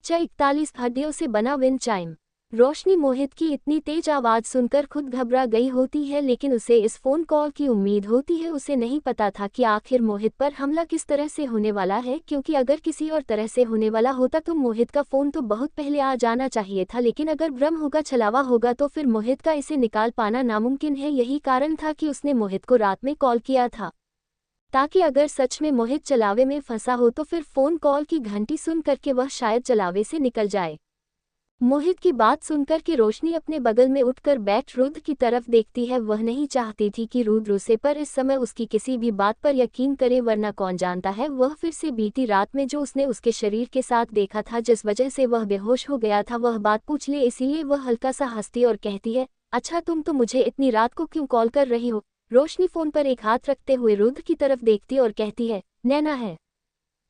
41 हड्डियों से बना विंड चाइम। रोशनी मोहित की इतनी तेज आवाज़ सुनकर खुद घबरा गई होती है, लेकिन उसे इस फ़ोन कॉल की उम्मीद होती है। उसे नहीं पता था कि आखिर मोहित पर हमला किस तरह से होने वाला है, क्योंकि अगर किसी और तरह से होने वाला होता तो मोहित का फ़ोन तो बहुत पहले आ जाना चाहिए था, लेकिन अगर भ्रम होगा, छलावा होगा, तो फिर मोहित का इसे निकाल पाना नामुमकिन है। यही कारण था कि उसने मोहित को रात में कॉल किया था, ताकि अगर सच में मोहित चलावे में फंसा हो तो फिर फ़ोन कॉल की घंटी सुन करके वह शायद चलावे से निकल जाए। मोहित की बात सुनकर कि रोशनी अपने बगल में उठकर बैठ रुद्र की तरफ देखती है। वह नहीं चाहती थी कि रुद्र उसे पर इस समय उसकी किसी भी बात पर यकीन करे, वरना कौन जानता है वह फिर से बीती रात में जो उसने उसके शरीर के साथ देखा था, जिस वजह से वह बेहोश हो गया था, वह बात पूछ ले। इसीलिए वह हल्का सा हंसती और कहती है, अच्छा तुम तो मुझे इतनी रात को क्यों कॉल कर रही हो। रोशनी फ़ोन पर एक हाथ रखते हुए रुद्र की तरफ देखती और कहती है, नैना है।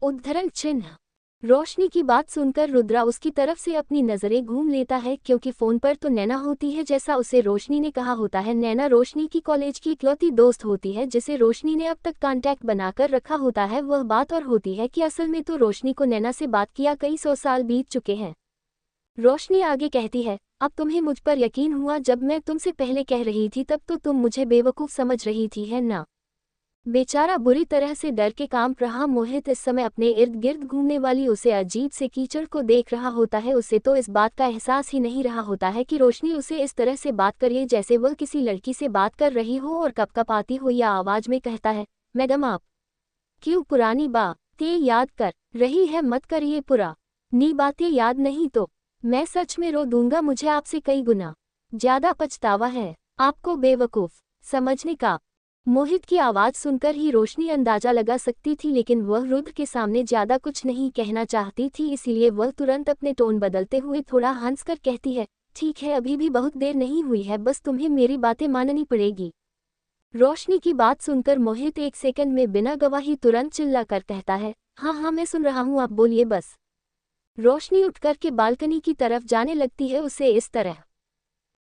उद्धरण चिन्ह। रोशनी की बात सुनकर रुद्रा उसकी तरफ से अपनी नज़रें घूम लेता है, क्योंकि फ़ोन पर तो नैना होती है जैसा उसे रोशनी ने कहा होता है। नैना रोशनी की कॉलेज की इकलौती दोस्त होती है जिसे रोशनी ने अब तक कांटेक्ट बनाकर रखा होता है। वह बात और होती है कि असल में तो रोशनी को नैना से बात किया कई 100 साल बीत चुके हैं। रोशनी आगे कहती है, अब तुम्हें मुझ पर यकीन हुआ। जब मैं तुमसे पहले कह रही थी तब तो तुम मुझे बेवकूफ़ समझ रही थी, है ना। बेचारा बुरी तरह से डर के कांप रहा मोहित इस समय अपने इर्द गिर्द घूमने वाली उसे अजीब से कीचड़ को देख रहा होता है। उसे तो इस बात का एहसास ही नहीं रहा होता है कि रोशनी उसे इस तरह से बात करे जैसे वह किसी लड़की से बात कर रही हो, और कपकपाती हो या आवाज़ में कहता है, मैडम आप क्यों पुरानी बातें याद कर रही है, मत करिए पुरानी बातें याद, नहीं तो मैं सच में रो दूंगा। मुझे आपसे कई गुना ज़्यादा पछतावा है आपको बेवकूफ़ समझने का। मोहित की आवाज़ सुनकर ही रोशनी अंदाजा लगा सकती थी, लेकिन वह रुद्र के सामने ज़्यादा कुछ नहीं कहना चाहती थी, इसीलिए वह तुरंत अपने टोन बदलते हुए थोड़ा हंसकर कहती है, ठीक है, अभी भी बहुत देर नहीं हुई है, बस तुम्हें मेरी बातें माननी पड़ेगी। रोशनी की बात सुनकर मोहित एक सेकंड में बिना गवाही तुरंत चिल्लाकर कहता है, हाँ हाँ मैं सुन रहा हूँ, आप बोलिए बस। रोशनी उठकर के बालकनी की तरफ जाने लगती है। उसे इस तरह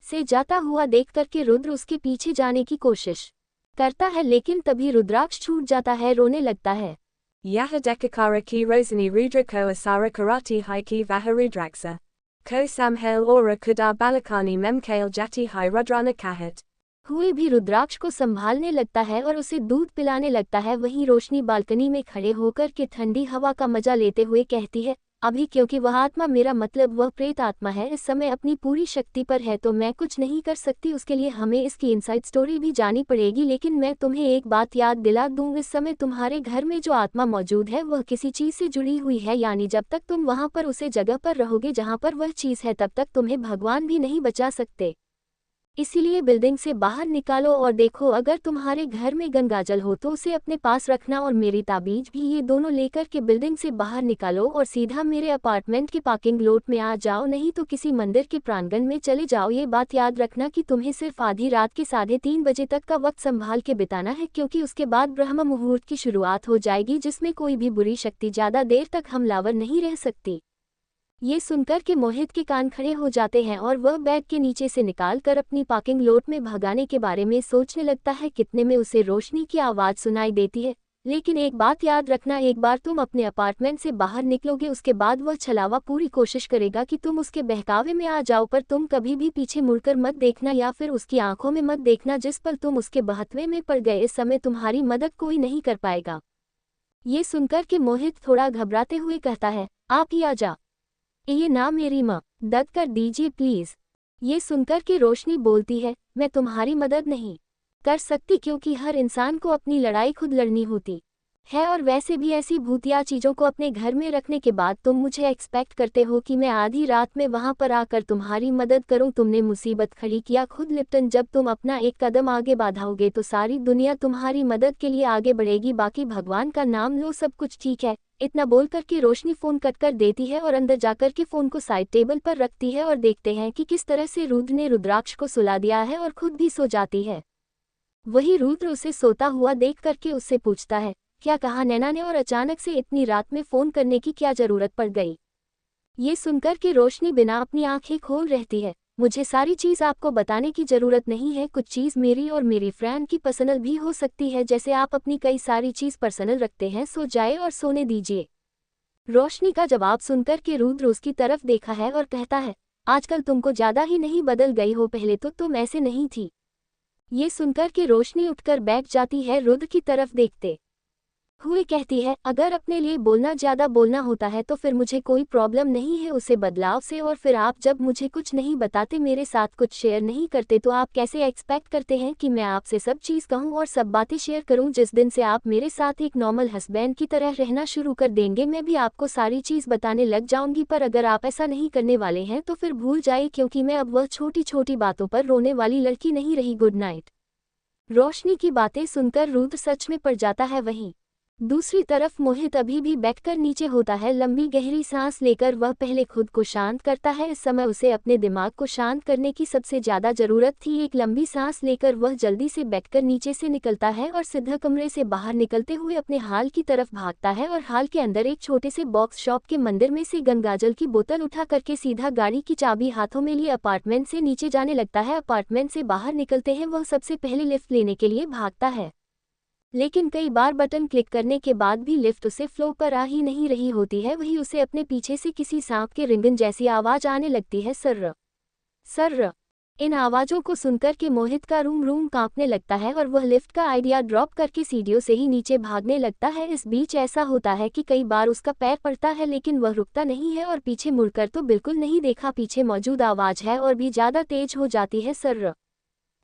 से जाता हुआ देख कर के रुद्र उसके पीछे जाने की कोशिश करता है, लेकिन तभी रुद्राक्ष छूट जाता है, रोने लगता है। Yaha dekakara ki rosani rudra ko asara karati hai ki vaha rudraksa. Ko samhail aura kudar balakani memkail jati hai rudrana kahat. हुए भी रुद्राक्ष को संभालने लगता है और उसे दूध पिलाने लगता है। वहीं रोशनी बालकनी में खड़े होकर के ठंडी हवा का मजा लेते हुए कहती है, अभी क्योंकि वह आत्मा, मेरा मतलब वह प्रेत आत्मा है, इस समय अपनी पूरी शक्ति पर है, तो मैं कुछ नहीं कर सकती। उसके लिए हमें इसकी इनसाइड स्टोरी भी जानी पड़ेगी। लेकिन मैं तुम्हें एक बात याद दिला दूं, इस समय तुम्हारे घर में जो आत्मा मौजूद है वह किसी चीज़ से जुड़ी हुई है, यानी जब तक तुम वहाँ पर उसे जगह पर रहोगे जहाँ पर वह चीज़ है, तब तक तुम्हें भगवान भी नहीं बचा सकते। इसीलिए बिल्डिंग से बाहर निकालो और देखो, अगर तुम्हारे घर में गंगाजल हो तो उसे अपने पास रखना, और मेरी ताबीज भी, ये दोनों लेकर के बिल्डिंग से बाहर निकालो और सीधा मेरे अपार्टमेंट के पार्किंग लॉट में आ जाओ, नहीं तो किसी मंदिर के प्रांगण में चले जाओ। ये बात याद रखना कि तुम्हें सिर्फ आधी रात के 3:30 बजे तक का वक्त संभाल के बिताना है, क्योंकि उसके बाद ब्रह्म मुहूर्त की शुरुआत हो जाएगी, जिसमें कोई भी बुरी शक्ति ज़्यादा देर तक हमलावर नहीं रह सकती। ये सुनकर के मोहित के कान खड़े हो जाते हैं और वह बैग के नीचे से निकाल कर अपनी पार्किंग लॉट में भगाने के बारे में सोचने लगता है। कितने में उसे रोशनी की आवाज़ सुनाई देती है, लेकिन एक बात याद रखना, एक बार तुम अपने अपार्टमेंट से बाहर निकलोगे उसके बाद वह छलावा पूरी कोशिश करेगा कि तुम उसके बहकावे में आ जाओ, पर तुम कभी भी पीछे मुड़कर मत देखना या फिर उसकी आंखों में मत देखना। जिस पल तुम उसके बहतवे में पड़ गए, इस समय तुम्हारी मदद कोई नहीं कर पाएगा। ये सुनकर के मोहित थोड़ा घबराते हुए कहता है, आप ही आ जा, ये ना मेरी मदद कर दीजिए प्लीज़। ये सुनकर के रोशनी बोलती है, मैं तुम्हारी मदद नहीं कर सकती, क्योंकि हर इंसान को अपनी लड़ाई खुद लड़नी होती है, और वैसे भी ऐसी भूतिया चीज़ों को अपने घर में रखने के बाद तुम मुझे एक्सपेक्ट करते हो कि मैं आधी रात में वहाँ पर आकर तुम्हारी मदद करूँ। तुमने मुसीबत खड़ी किया खुद। लिप्टन, जब तुम अपना एक कदम आगे बढ़ाओगे तो सारी दुनिया तुम्हारी मदद के लिए आगे बढ़ेगी, बाकी भगवान का नाम लो, सब कुछ ठीक है। इतना बोल करके रोशनी फ़ोन कट कर देती है और अंदर जाकर के फ़ोन को साइड टेबल पर रखती है, और देखते हैं कि किस तरह से रुद्र ने रुद्राक्ष को सुला दिया है और खुद भी सो जाती है। वही रुद्र उसे सोता हुआ देख करके उससे पूछता है, क्या कहा नैना ने, और अचानक से इतनी रात में फ़ोन करने की क्या ज़रूरत पड़ गई। ये सुनकर के रोशनी बिना अपनी आंखें खोल रहती है, मुझे सारी चीज़ आपको बताने की ज़रूरत नहीं है, कुछ चीज़ मेरी और मेरी फ्रेंड की पर्सनल भी हो सकती है, जैसे आप अपनी कई सारी चीज़ पर्सनल रखते हैं। सो जाए और सोने दीजिए। रोशनी का जवाब सुनकर के रुद्र उसकी तरफ देखा है और कहता है, आजकल तुमको ज्यादा ही नहीं बदल गई हो, पहले तो तुम ऐसे नहीं थी। ये सुनकर के रोशनी उठकर बैठ जाती है, रुद्र की तरफ देखते हुए कहती है, अगर अपने लिए बोलना ज्यादा बोलना होता है तो फिर मुझे कोई प्रॉब्लम नहीं है उसे बदलाव से, और फिर आप जब मुझे कुछ नहीं बताते, मेरे साथ कुछ शेयर नहीं करते, तो आप कैसे एक्सपेक्ट करते हैं कि मैं आपसे सब चीज़ कहूं और सब बातें शेयर करूं। जिस दिन से आप मेरे साथ एक नॉर्मल हस्बैंड की तरह रहना शुरू कर देंगे, मैं भी आपको सारी चीज़ बताने लग जाऊंगी, पर अगर आप ऐसा नहीं करने वाले हैं तो फिर भूल जाइए, क्योंकि मैं अब वह छोटी छोटी बातों पर रोने वाली लड़की नहीं रही। Good night. रोशनी की बातें सुनकर रुद्र सच में पड़ जाता है। वहीं दूसरी तरफ मोहित अभी भी बैठकर नीचे होता है। लंबी गहरी सांस लेकर वह पहले खुद को शांत करता है। इस समय उसे अपने दिमाग को शांत करने की सबसे ज्यादा जरूरत थी। एक लंबी सांस लेकर वह जल्दी से बैठकर नीचे से निकलता है और सीधा कमरे से बाहर निकलते हुए अपने हाल की तरफ भागता है, और हाल के अंदर एक छोटे से बॉक्स शॉप के मंदिर में से गंगाजल की बोतल उठा करके सीधा गाड़ी की चाबी हाथों में लिए अपार्टमेंट से नीचे जाने लगता है। अपार्टमेंट से बाहर निकलते हैं वह सबसे पहले लिफ्ट लेने के लिए भागता है, लेकिन कई बार बटन क्लिक करने के बाद भी लिफ्ट उसे फ्लोर पर आ ही नहीं रही होती है। वही उसे अपने पीछे से किसी सांप के रिंगन जैसी आवाज आने लगती है, सर्र सर्र। इन आवाजों को सुनकर के मोहित का रूम रूम कांपने लगता है और वह लिफ्ट का आइडिया ड्रॉप करके सीढ़ियों से ही नीचे भागने लगता है। इस बीच ऐसा होता है कि कई बार उसका पैर पड़ता है, लेकिन वह रुकता नहीं है और पीछे मुड़कर तो बिल्कुल नहीं देखा। पीछे मौजूद आवाज है और भी ज्यादा तेज हो जाती है, सर्र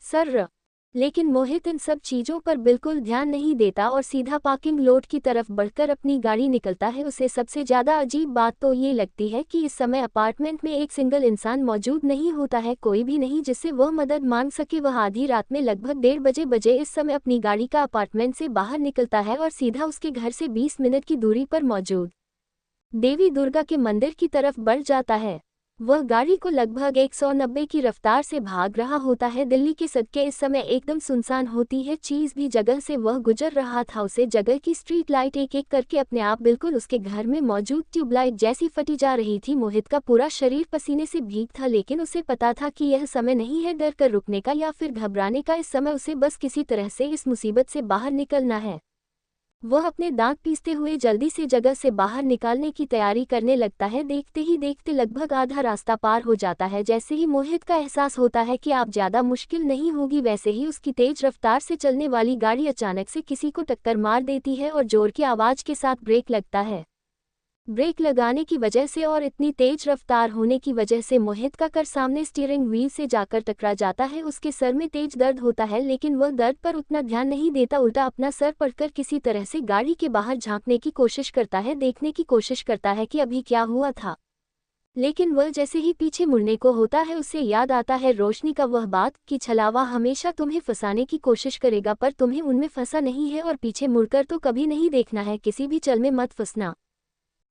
सर्र। लेकिन मोहित इन सब चीजों पर बिल्कुल ध्यान नहीं देता और सीधा पार्किंग लॉट की तरफ बढ़कर अपनी गाड़ी निकलता है। उसे सबसे ज्यादा अजीब बात तो ये लगती है कि इस समय अपार्टमेंट में एक सिंगल इंसान मौजूद नहीं होता है, कोई भी नहीं जिससे वह मदद मांग सके। वह आधी रात में लगभग 1:30 बजे इस समय अपनी गाड़ी का अपार्टमेंट से बाहर निकलता है और सीधा उसके घर से 20 मिनट की दूरी पर मौजूद देवी दुर्गा के मंदिर की तरफ बढ़ जाता है। वह गाड़ी को लगभग 190 की रफ्तार से भाग रहा होता है। दिल्ली की सड़कें इस समय एकदम सुनसान होती है। चीज भी जगह से वह गुजर रहा था, उसे जगह की स्ट्रीट लाइट एक एक करके अपने आप बिल्कुल उसके घर में मौजूद ट्यूबलाइट जैसी फटी जा रही थी। मोहित का पूरा शरीर पसीने से भीग था, लेकिन उसे पता था कि यह समय नहीं है डर कर रुकने का या फिर घबराने का। इस समय उसे बस किसी तरह से इस मुसीबत से बाहर निकलना है। वह अपने दांत पीसते हुए जल्दी से जगह से बाहर निकालने की तैयारी करने लगता है। देखते ही देखते लगभग आधा रास्ता पार हो जाता है। जैसे ही मोहित का एहसास होता है कि अब ज्यादा मुश्किल नहीं होगी, वैसे ही उसकी तेज रफ्तार से चलने वाली गाड़ी अचानक से किसी को टक्कर मार देती है और जोर की आवाज के साथ ब्रेक लगता है। ब्रेक लगाने की वजह से और इतनी तेज रफ्तार होने की वजह से मोहित का कर सामने स्टीयरिंग व्हील से जाकर टकरा जाता है। उसके सर में तेज दर्द होता है, लेकिन वह दर्द पर उतना ध्यान नहीं देता, उल्टा अपना सर पकड़कर किसी तरह से गाड़ी के बाहर झांकने की कोशिश करता है, देखने की कोशिश करता है कि अभी क्या हुआ था। लेकिन वह जैसे ही पीछे मुड़ने को होता है उसे याद आता है रोशनी का वह बात कि छलावा हमेशा तुम्हें फंसाने की कोशिश करेगा पर तुम्हें उनमें फंसा नहीं है, और पीछे मुड़कर तो कभी नहीं देखना है, किसी भी चल में मत फंसना।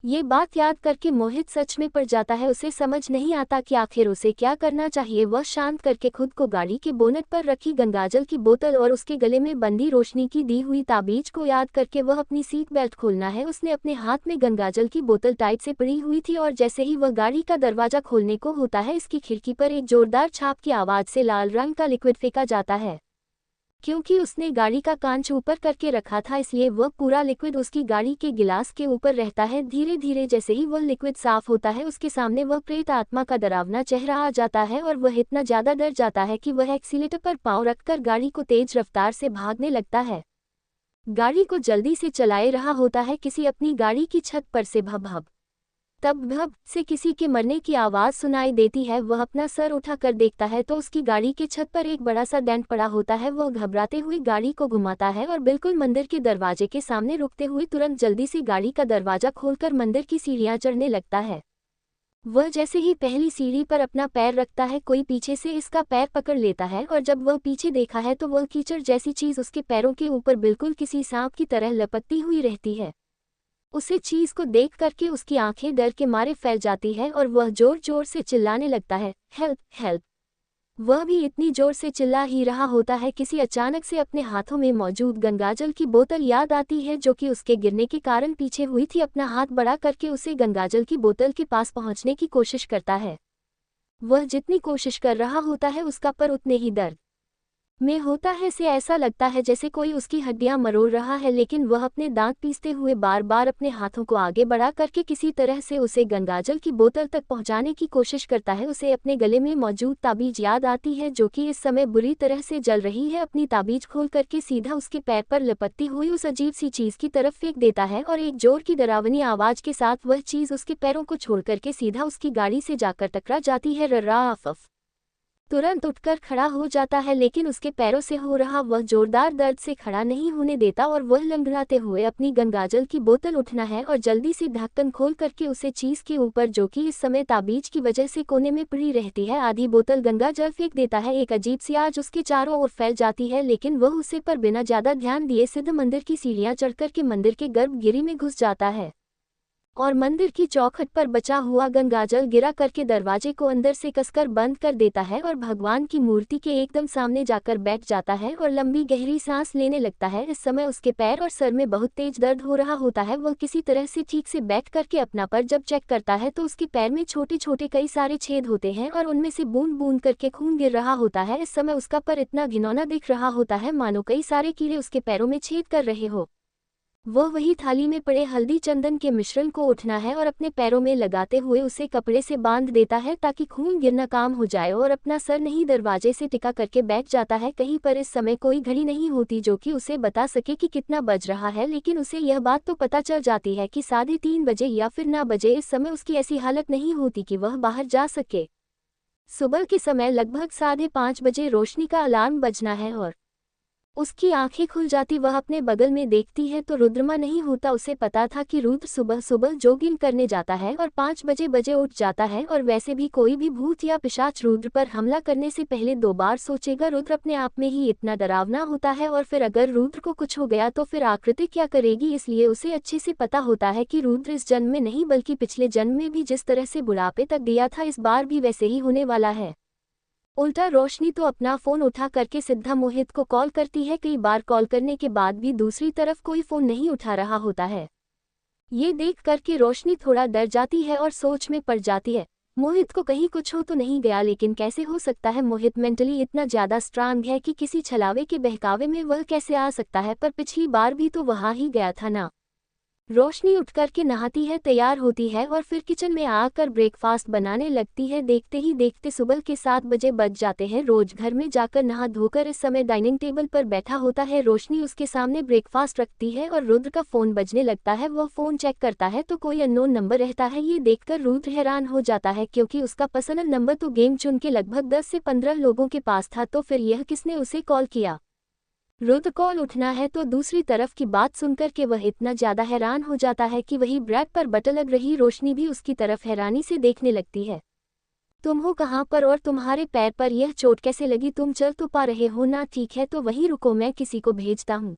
ये बात याद करके मोहित सच में पड़ जाता है। उसे समझ नहीं आता कि आखिर उसे क्या करना चाहिए। वह शांत करके खुद को गाड़ी के बोनट पर रखी गंगाजल की बोतल और उसके गले में बंधी रोशनी की दी हुई ताबीज को याद करके वह अपनी सीट बेल्ट खोलना है। उसने अपने हाथ में गंगाजल की बोतल टाइट से पड़ी हुई थी और जैसे ही वह गाड़ी का दरवाजा खोलने को होता है, इसकी खिड़की पर एक जोरदार छाप की आवाज से लाल रंग का लिक्विड फेंका जाता है। क्योंकि उसने गाड़ी का कांच ऊपर करके रखा था, इसलिए वह पूरा लिक्विड उसकी गाड़ी के गिलास के ऊपर रहता है। धीरे धीरे जैसे ही वह लिक्विड साफ होता है, उसके सामने वह प्रेत आत्मा का डरावना चेहरा आ जाता है और वह इतना ज्यादा डर जाता है कि वह एक्सीलेटर पर पांव रखकर गाड़ी को तेज रफ्तार से भागने लगता है। गाड़ी को जल्दी से चलाए रहा होता है किसी अपनी गाड़ी की छत पर से भब भब तब भब से किसी के मरने की आवाज सुनाई देती है। वह अपना सर उठाकर देखता है तो उसकी गाड़ी के छत पर एक बड़ा सा डेंट पड़ा होता है। वह घबराते हुए गाड़ी को घुमाता है और बिल्कुल मंदिर के दरवाजे के सामने रुकते हुए तुरंत जल्दी से गाड़ी का दरवाजा खोलकर मंदिर की सीढ़ियां चढ़ने लगता है। वह जैसे ही पहली सीढ़ी पर अपना पैर रखता है, कोई पीछे से इसका पैर पकड़ लेता है और जब वह पीछे देखा है तो वह कीचड़ जैसी चीज उसके पैरों के ऊपर बिल्कुल किसी सांप की तरह लपकती हुई रहती है। उसे चीज को देख करके उसकी आंखें डर के मारे फैल जाती है और वह जोर जोर से चिल्लाने लगता है, हेल्प हेल्प। वह भी इतनी जोर से चिल्ला ही रहा होता है किसी अचानक से अपने हाथों में मौजूद गंगाजल की बोतल याद आती है जो कि उसके गिरने के कारण पीछे हुई थी। अपना हाथ बड़ा करके उसे गंगाजल की बोतल के पास पहुंचने की कोशिश करता है। वह जितनी कोशिश कर रहा होता है उसका पर उतने ही दर्द में होता है से ऐसा लगता है जैसे कोई उसकी हड्डियां मरोड़ रहा है, लेकिन वह अपने दांत पीसते हुए बार बार अपने हाथों को आगे बढ़ा करके किसी तरह से उसे गंगाजल की बोतल तक पहुंचाने की कोशिश करता है। उसे अपने गले में मौजूद ताबीज याद आती है जो कि इस समय बुरी तरह से जल रही है। अपनी ताबीज खोल करके सीधा उसके पैर पर लपटती हुई उस अजीब सी चीज की तरफ फेंक देता है और एक जोर की डरावनी आवाज के साथ वह चीज उसके पैरों को छोड़ करके सीधा उसकी गाड़ी से जाकर टकरा जाती है। रराफफ तुरंत उठकर खड़ा हो जाता है, लेकिन उसके पैरों से हो रहा वह जोरदार दर्द से खड़ा नहीं होने देता और वह लंगड़ाते हुए अपनी गंगाजल की बोतल उठना है और जल्दी से ढक्कन खोल करके उसे चीज के ऊपर, जो कि इस समय ताबीज की वजह से कोने में पड़ी रहती है, आधी बोतल गंगाजल फेंक देता है। एक अजीब सी आग उसके चारों ओर फैल जाती है, लेकिन वह उसे पर बिना ज्यादा ध्यान दिए सिद्ध मंदिर की सीढ़ियां चढ़कर के मंदिर के गर्भगृह में घुस जाता है और मंदिर की चौखट पर बचा हुआ गंगाजल गिरा करके दरवाजे को अंदर से कसकर बंद कर देता है और भगवान की मूर्ति के एकदम सामने जाकर बैठ जाता है और लंबी गहरी सांस लेने लगता है। इस समय उसके पैर और सर में बहुत तेज दर्द हो रहा होता है। वह किसी तरह से ठीक से बैठ करके अपना पर जब चेक करता है तो उसके पैर में छोटे छोटे कई सारे छेद होते हैं और उनमें से बूंद बूंद करके खून गिर रहा होता है। इस समय उसका पर इतना घिनौना दिख रहा होता है मानो कई सारे कीड़े उसके पैरों में छेद कर रहे हो। वह वही थाली में पड़े हल्दी चंदन के मिश्रण को उठना है और अपने पैरों में लगाते हुए उसे कपड़े से बांध देता है ताकि खून गिरना काम हो जाए और अपना सर नहीं दरवाजे से टिका करके बैठ जाता है। कहीं पर इस समय कोई घड़ी नहीं होती जो कि उसे बता सके कि कितना बज रहा है, लेकिन उसे यह बात तो पता चल जाती है कि 3:30 बजे या फिर 9 बजे। इस समय उसकी ऐसी हालत नहीं होती कि वह बाहर जा सके। सुबह के समय लगभग 5:30 बजे रोशनी का अलार्म बजना है और उसकी आंखें खुल जाती। वह अपने बगल में देखती है तो रुद्रमा नहीं होता। उसे पता था कि रुद्र सुबह सुबह जॉगिंग करने जाता है और 5 बजे उठ जाता है और वैसे भी कोई भी भूत या पिशाच रुद्र पर हमला करने से पहले 2 बार सोचेगा। रुद्र अपने आप में ही इतना डरावना होता है और फिर अगर रुद्र को कुछ हो गया तो फिर आकृति क्या करेगी, इसलिए उसे अच्छे से पता होता है कि रुद्र इस जन्म में नहीं बल्कि पिछले जन्म में भी जिस तरह से बुढ़ापे तक दिया था इस बार भी वैसे ही होने वाला है। उल्टा रोशनी तो अपना फोन उठा करके सिद्धा मोहित को कॉल करती है। कई बार कॉल करने के बाद भी दूसरी तरफ कोई फोन नहीं उठा रहा होता है। ये देख करके रोशनी थोड़ा डर जाती है और सोच में पड़ जाती है मोहित को कहीं कुछ हो तो नहीं गया, लेकिन कैसे हो सकता है। मोहित मेंटली इतना ज्यादा स्ट्रांग है कि किसी छलावे के बहकावे में वह कैसे आ सकता है, पर पिछली बार भी तो वहां ही गया था ना। रोशनी उठ करके नहाती है, तैयार होती है और फिर किचन में आकर ब्रेकफास्ट बनाने लगती है। देखते ही देखते सुबह के 7 बजे बज जाते हैं। रोज घर में जाकर नहा धोकर इस समय डाइनिंग टेबल पर बैठा होता है। रोशनी उसके सामने ब्रेकफास्ट रखती है और रुद्र का फोन बजने लगता है। वह फोन चेक करता है तो कोई अननोन नंबर रहता है। ये देखकर रुद्र हैरान हो जाता है क्योंकि उसका पसंद नंबर तो गेम चुन के लगभग 10 से 15 लोगों के पास था, तो फिर यह किसने उसे कॉल किया। रुद्र कॉल उठना है तो दूसरी तरफ की बात सुनकर के वह इतना ज्यादा हैरान हो जाता है कि वही ब्रैक पर बटन लग रही रोशनी भी उसकी तरफ हैरानी से देखने लगती है। तुम हो कहाँ पर और तुम्हारे पैर पर यह चोट कैसे लगी, तुम चल तो पा रहे हो ना। ठीक है तो वहीं रुको, मैं किसी को भेजता हूँ।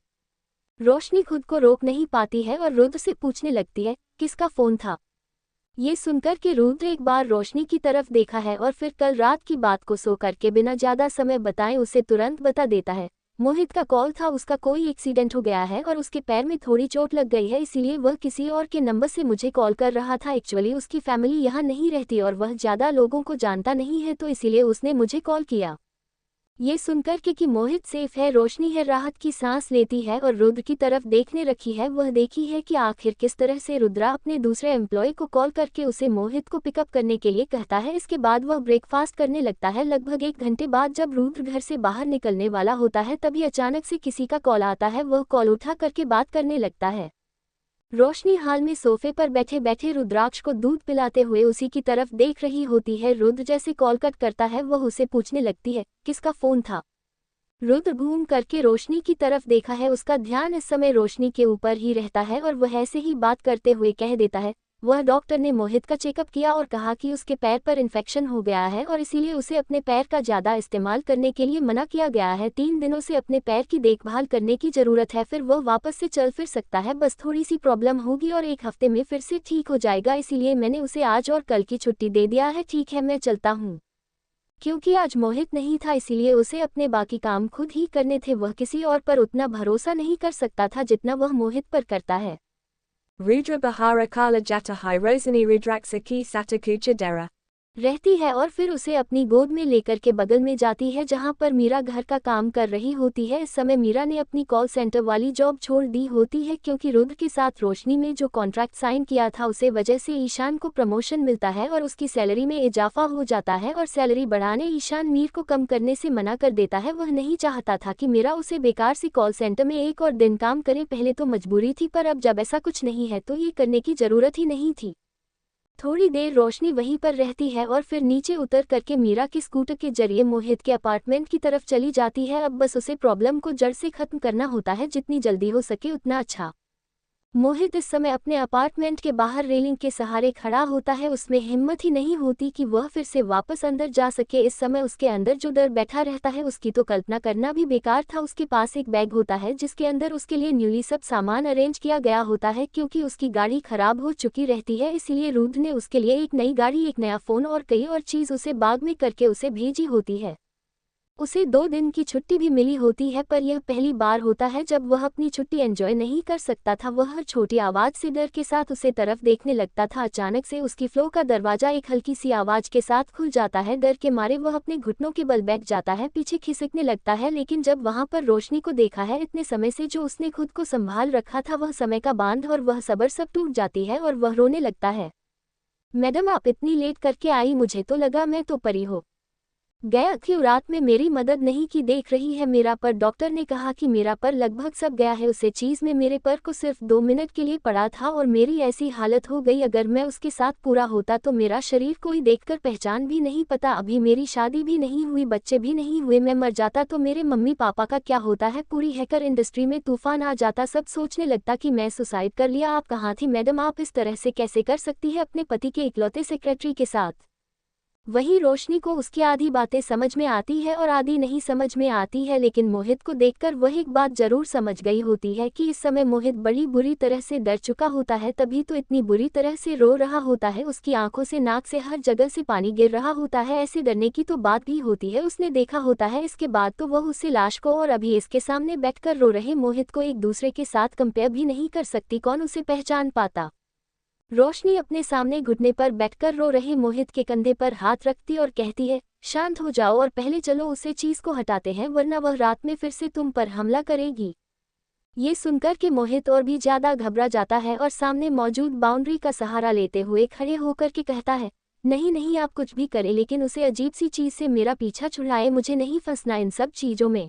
रोशनी खुद को रोक नहीं पाती है और रुद्र से पूछने लगती है किसका फोन था। ये सुनकर के रुद्र एक बार रोशनी की तरफ देखा है और फिर कल रात की बात को सो करके बिना ज्यादा समय बताए उसे तुरंत बता देता है। मोहित का कॉल था, उसका कोई एक्सीडेंट हो गया है और उसके पैर में थोड़ी चोट लग गई है, इसीलिए वह किसी और के नंबर से मुझे कॉल कर रहा था। एक्चुअली उसकी फैमिली यहाँ नहीं रहती और वह ज़्यादा लोगों को जानता नहीं है, तो इसीलिए उसने मुझे कॉल किया। ये सुनकर कि मोहित सेफ है, रोशनी है राहत की सांस लेती है और रुद्र की तरफ देखने रखी है। वह देखी है कि आखिर किस तरह से रुद्रा अपने दूसरे एम्प्लॉय को कॉल करके उसे मोहित को पिकअप करने के लिए कहता है। इसके बाद वह ब्रेकफास्ट करने लगता है। लगभग 1 घंटे बाद जब रुद्र घर से बाहर निकलने वाला होता है तभी अचानक से किसी का कॉल आता है। वह कॉल उठा करके बात करने लगता है। रोशनी हाल में सोफे पर बैठे बैठे रुद्राक्ष को दूध पिलाते हुए उसी की तरफ देख रही होती है। रुद्र जैसे कॉल कट करता है वह उसे पूछने लगती है किसका फोन था। रुद्र घूम करके रोशनी की तरफ देखा है, उसका ध्यान इस समय रोशनी के ऊपर ही रहता है और वह ऐसे ही बात करते हुए कह देता है वह डॉक्टर ने मोहित का चेकअप किया और कहा कि उसके पैर पर इन्फेक्शन हो गया है और इसीलिए उसे अपने पैर का ज़्यादा इस्तेमाल करने के लिए मना किया गया है। 3 दिनों से अपने पैर की देखभाल करने की ज़रूरत है, फिर वह वापस से चल फिर सकता है। बस थोड़ी सी प्रॉब्लम होगी और 1 हफ्ते में फिर से ठीक हो जाएगा, इसीलिए मैंने उसे आज और कल की छुट्टी दे दिया है। ठीक है, मैं चलता हूँ। क्योंकि आज मोहित नहीं था इसीलिए उसे अपने बाकी काम खुद ही करने थे। वह किसी और पर उतना भरोसा नहीं कर सकता था जितना वह मोहित पर करता है। Rudra Bahara Kala Jatahai Rosani Rudraxa Ki Sataku Chidera रहती है और फिर उसे अपनी गोद में लेकर के बगल में जाती है जहां पर मीरा घर का काम कर रही होती है। इस समय मीरा ने अपनी कॉल सेंटर वाली जॉब छोड़ दी होती है क्योंकि रुद्र के साथ रोशनी में जो कॉन्ट्रैक्ट साइन किया था उसे वजह से ईशान को प्रमोशन मिलता है और उसकी सैलरी में इजाफा हो जाता है और सैलरी बढ़ाने ईशान मीर को कम करने से मना कर देता है। वह नहीं चाहता था कि मीरा उसे बेकार सी कॉल सेंटर में एक और दिन काम करे, पहले तो मजबूरी थी पर अब जब ऐसा कुछ नहीं है तो ये करने की जरूरत ही नहीं थी। थोड़ी देर रोशनी वहीं पर रहती है और फिर नीचे उतर करके मीरा के स्कूटर के जरिए मोहित के अपार्टमेंट की तरफ चली जाती है। अब बस उसे प्रॉब्लम को जड़ से खत्म करना होता है, जितनी जल्दी हो सके उतना अच्छा। मोहित इस समय अपने अपार्टमेंट के बाहर रेलिंग के सहारे खड़ा होता है। उसमें हिम्मत ही नहीं होती कि वह फिर से वापस अंदर जा सके। इस समय उसके अंदर जो डर बैठा रहता है उसकी तो कल्पना करना भी बेकार था। उसके पास एक बैग होता है जिसके अंदर उसके लिए न्यूली सब सामान अरेंज किया गया होता है क्योंकि उसकी गाड़ी खराब हो चुकी रहती है, इसलिए रुद्र ने उसके लिए एक नई गाड़ी, एक नया फ़ोन और कई और चीज़ उसे बाग में करके उसे भेजी होती है। उसे 2 दिन की छुट्टी भी मिली होती है पर यह पहली बार होता है जब वह अपनी छुट्टी एंजॉय नहीं कर सकता था। वह हर छोटी आवाज़ से डर के साथ उसे तरफ देखने लगता था। अचानक से उसकी फ्लो का दरवाज़ा एक हल्की सी आवाज़ के साथ खुल जाता है। डर के मारे वह अपने घुटनों के बल बैठ जाता है, पीछे खिसकने लगता है, लेकिन जब वहां पर रोशनी को देखा है इतने समय से जो उसने खुद को संभाल रखा था वह समय का बांध और वह सब्र सब टूट जाती है और वह रोने लगता है। मैडम आप इतनी लेट करके आई, मुझे तो लगा मैं तो परी हो गया, क्यों रात में मेरी मदद नहीं की, देख रही है मेरा पर डॉक्टर ने कहा कि मेरा पर लगभग सब गया है, उसे चीज़ में मेरे पर को सिर्फ 2 मिनट के लिए पड़ा था और मेरी ऐसी हालत हो गई, अगर मैं उसके साथ पूरा होता तो मेरा शरीर कोई देखकर पहचान भी नहीं पता, अभी मेरी शादी भी नहीं हुई, बच्चे भी नहीं हुए, मैं मर जाता तो मेरे मम्मी पापा का क्या होता है, पूरी हैकर इंडस्ट्री में तूफान आ जाता, सब सोचने लगता कि मैं सुसाइड कर लिया। आप कहाँ थी मैडम, आप इस तरह से कैसे कर सकती है अपने पति के इकलौते सेक्रेटरी के साथ। वहीं रोशनी को उसकी आधी बातें समझ में आती है और आधी नहीं समझ में आती है, लेकिन मोहित को देखकर वह एक बात जरूर समझ गई होती है कि इस समय मोहित बड़ी बुरी तरह से डर चुका होता है, तभी तो इतनी बुरी तरह से रो रहा होता है, उसकी आंखों से नाक से हर जगह से पानी गिर रहा होता है। ऐसे डरने की तो बात भी होती है, उसने देखा होता है, इसके बाद तो वह उसे लाश को और अभी इसके सामने बैठकर रो रहे मोहित को एक दूसरे के साथ कंपेयर भी नहीं कर सकती, कौन उसे पहचान पाता। रोशनी अपने सामने घुटने पर बैठकर रो रहे मोहित के कंधे पर हाथ रखती और कहती है, शांत हो जाओ और पहले चलो उसे चीज को हटाते हैं, वरना वह रात में फिर से तुम पर हमला करेगी। ये सुनकर के मोहित और भी ज्यादा घबरा जाता है और सामने मौजूद बाउंड्री का सहारा लेते हुए खड़े होकर के कहता है, नहीं नहीं आप कुछ भी करें लेकिन उसे अजीब सी चीज से मेरा पीछा छुड़ाए, मुझे नहीं फंसना इन सब चीजों में।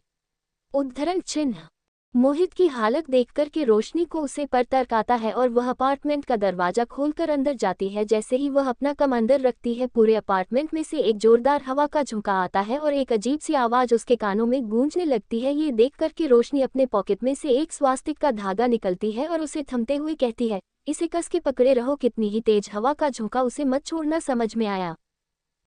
उद्धरण चिन्ह। मोहित की हालत देखकर के रोशनी को उसे पर तर्क आता है और वह अपार्टमेंट का दरवाजा खोलकर अंदर जाती है। जैसे ही वह अपना कम अंदर रखती है, पूरे अपार्टमेंट में से एक जोरदार हवा का झोंका आता है और एक अजीब सी आवाज उसके कानों में गूंजने लगती है। ये देखकर के रोशनी अपने पॉकेट में से एक स्वास्तिक का धागा निकलती है और उसे थमते हुए कहती है, इसे कस के पकड़े रहो, कितनी ही तेज हवा का झोंका, उसे मत छोड़ना, समझ में आया।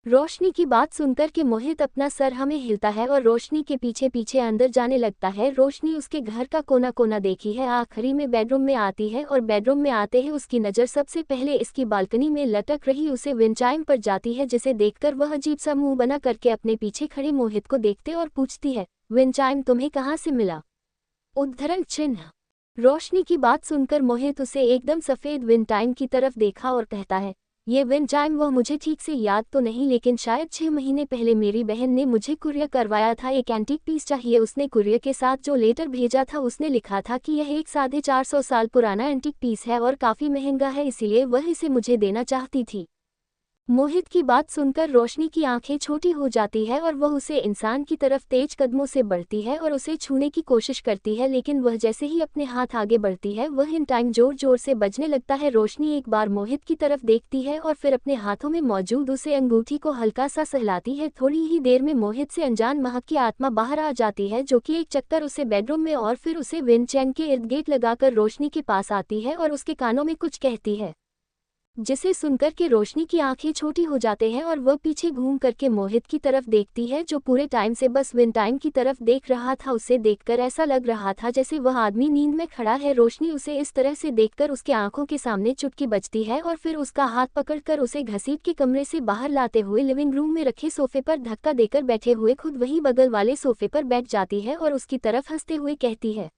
रोशनी की बात सुनकर के मोहित अपना सर हमें हिलता है और रोशनी के पीछे पीछे अंदर जाने लगता है। रोशनी उसके घर का कोना कोना देखी है, आखिरी में बेडरूम में आती है और बेडरूम में आते ही उसकी नज़र सबसे पहले इसकी बालकनी में लटक रही उसे विंडचाइम पर जाती है, जिसे देखकर वह अजीब सा मुंह बना करके अपने पीछे खड़े मोहित को देखते और पूछती है, विंडचाइम तुम्हें कहाँ से मिला। उद्धरण चिन्ह। रोशनी की बात सुनकर मोहित उसे एकदम सफ़ेद विंडचाइम की तरफ देखा और कहता है, ये विंडचाइम वह मुझे ठीक से याद तो नहीं, लेकिन शायद 6 महीने पहले मेरी बहन ने मुझे कुरियर करवाया था, एक एंटीक पीस चाहिए। उसने कुरियर के साथ जो लेटर भेजा था उसने लिखा था कि यह एक 450 साल पुराना एंटीक पीस है और काफ़ी महंगा है, इसीलिए वह इसे मुझे देना चाहती थी। मोहित की बात सुनकर रोशनी की आंखें छोटी हो जाती है और वह उसे इंसान की तरफ तेज कदमों से बढ़ती है और उसे छूने की कोशिश करती है, लेकिन वह जैसे ही अपने हाथ आगे बढ़ती है वह इन टाइम जोर जोर से बजने लगता है। रोशनी एक बार मोहित की तरफ देखती है और फिर अपने हाथों में मौजूद उसे अंगूठी को हल्का सा सहलाती है। थोड़ी ही देर में मोहित से अनजान महक की आत्मा बाहर आ जाती है, जो कि एक चक्कर उसे बेडरूम में और फिर उसे विंडचैन के इर्द गिर्द लगाकर रोशनी के पास आती है और उसके कानों में कुछ कहती है, जिसे सुनकर के रोशनी की आंखें छोटी हो जाते हैं और वह पीछे घूम करके मोहित की तरफ देखती है, जो पूरे टाइम से बस विंडचाइम की तरफ देख रहा था। उसे देखकर ऐसा लग रहा था जैसे वह आदमी नींद में खड़ा है। रोशनी उसे इस तरह से देखकर उसके आंखों के सामने चुटकी बजती है और फिर उसका हाथ पकड़कर उसे घसीट के कमरे से बाहर लाते हुए लिविंग रूम में रखे सोफे पर धक्का देकर बैठे हुए खुद वही बगल वाले सोफे पर बैठ जाती है और उसकी तरफ हंसते हुए कहती है,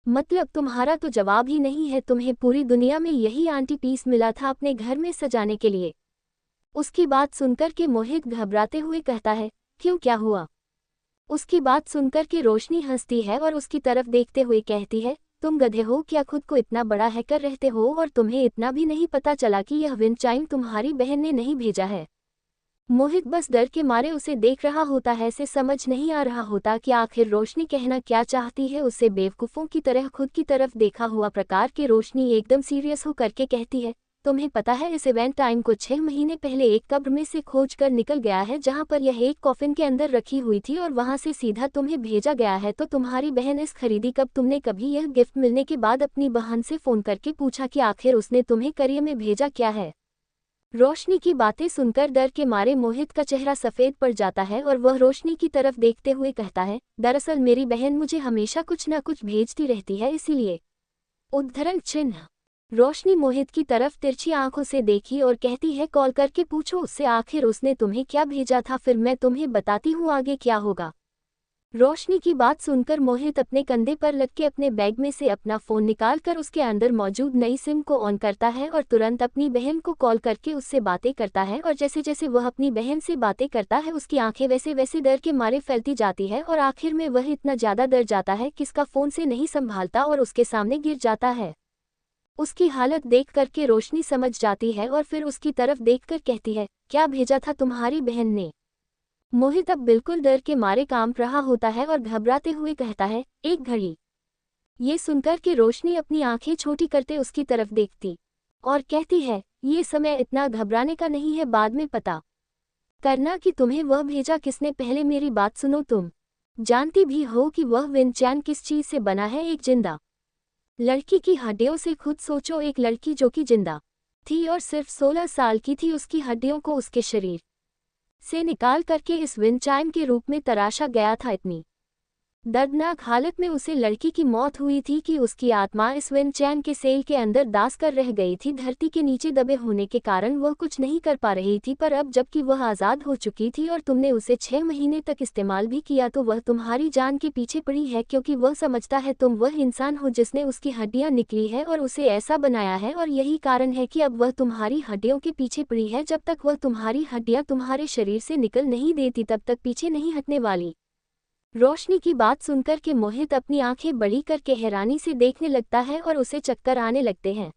मतलब तुम्हारा तो जवाब ही नहीं है, तुम्हें पूरी दुनिया में यही आंटी पीस मिला था अपने घर में सजाने के लिए। उसकी बात सुनकर के मोहित घबराते हुए कहता है, क्यों, क्या हुआ? उसकी बात सुनकर के रोशनी हंसती है और उसकी तरफ देखते हुए कहती है, तुम गधे हो क्या, खुद को इतना बड़ा हैकर रहते हो और तुम्हें इतना भी नहीं पता चला कि यह विंड चाइम तुम्हारी बहन ने नहीं भेजा है। मोहित बस डर के मारे उसे देख रहा होता है, से समझ नहीं आ रहा होता कि आखिर रोशनी कहना क्या चाहती है। उसे बेवकूफ़ों की तरह खुद की तरफ देखा हुआ प्रकार के रोशनी एकदम सीरियस हो करके कहती है, तुम्हें पता है इस इवेंट टाइम को 6 महीने पहले एक कब्र में से खोज कर निकल गया है, जहां पर यह एक कॉफिन के अंदर रखी हुई थी और वहां से सीधा तुम्हें भेजा गया है। तो तुम्हारी बहन इस खरीदी कब? तुमने कभी यह गिफ्ट मिलने के बाद अपनी बहन से फ़ोन करके पूछा कि आखिर उसने तुम्हें करियर में भेजा क्या है? रोशनी की बातें सुनकर डर के मारे मोहित का चेहरा सफ़ेद पड़ जाता है और वह रोशनी की तरफ देखते हुए कहता है, दरअसल मेरी बहन मुझे हमेशा कुछ न कुछ भेजती रहती है, इसीलिए। उद्धरण चिन्ह। रोशनी मोहित की तरफ तिरछी आंखों से देखी और कहती है, कॉल करके पूछो उससे आखिर उसने तुम्हें क्या भेजा था, फिर मैं तुम्हें बताती हूँ आगे क्या होगा। रोशनी की बात सुनकर मोहित अपने कंधे पर लग के अपने बैग में से अपना फ़ोन निकालकर उसके अंदर मौजूद नई सिम को ऑन करता है और तुरंत अपनी बहन को कॉल करके उससे बातें करता है। और जैसे जैसे वह अपनी बहन से बातें करता है उसकी आंखें वैसे वैसे डर के मारे फैलती जाती है और आखिर में वह इतना ज़्यादा डर जाता है कि इसका फ़ोन से नहीं संभालता और उसके सामने गिर जाता है। उसकी हालत देख करके रोशनी समझ जाती है और फिर उसकी तरफ देखकर कहती है, क्या भेजा था तुम्हारी बहन ने? मोहित अब बिल्कुल डर के मारे कांप रहा होता है और घबराते हुए कहता है, एक घड़ी। ये सुनकर कि रोशनी अपनी आंखें छोटी करते उसकी तरफ देखती और कहती है, ये समय इतना घबराने का नहीं है, बाद में पता करना कि तुम्हें वह भेजा किसने। पहले मेरी बात सुनो, तुम जानती भी हो कि वह विंचैन किस चीज़ से बना है? एक जिंदा लड़की की हड्डियों से। खुद सोचो, एक लड़की जो कि जिंदा थी और सिर्फ 16 साल की थी, उसकी हड्डियों को उसके शरीर से निकाल करके इस विंचाइम के रूप में तराशा गया था। इतनी दर्दनाक हालत में उसे लड़की की मौत हुई थी कि उसकी आत्मा इस विंचैन के सेल के अंदर दास कर रह गई थी। धरती के नीचे दबे होने के कारण वह कुछ नहीं कर पा रही थी, पर अब जबकि वह आज़ाद हो चुकी थी और तुमने उसे 6 महीने तक इस्तेमाल भी किया, तो वह तुम्हारी जान के पीछे पड़ी है, क्योंकि वह समझता है तुम वह इंसान हो जिसने उसकी हड्डियां निकली है और उसे ऐसा बनाया है। और यही कारण है कि अब वह तुम्हारी हड्डियों के पीछे पड़ी है। जब तक वह तुम्हारी हड्डियां तुम्हारे शरीर से निकल नहीं देती तब तक पीछे नहीं हटने वाली। रोशनी की बात सुनकर के मोहित अपनी आंखें बड़ी करके हैरानी से देखने लगता है और उसे चक्कर आने लगते हैं।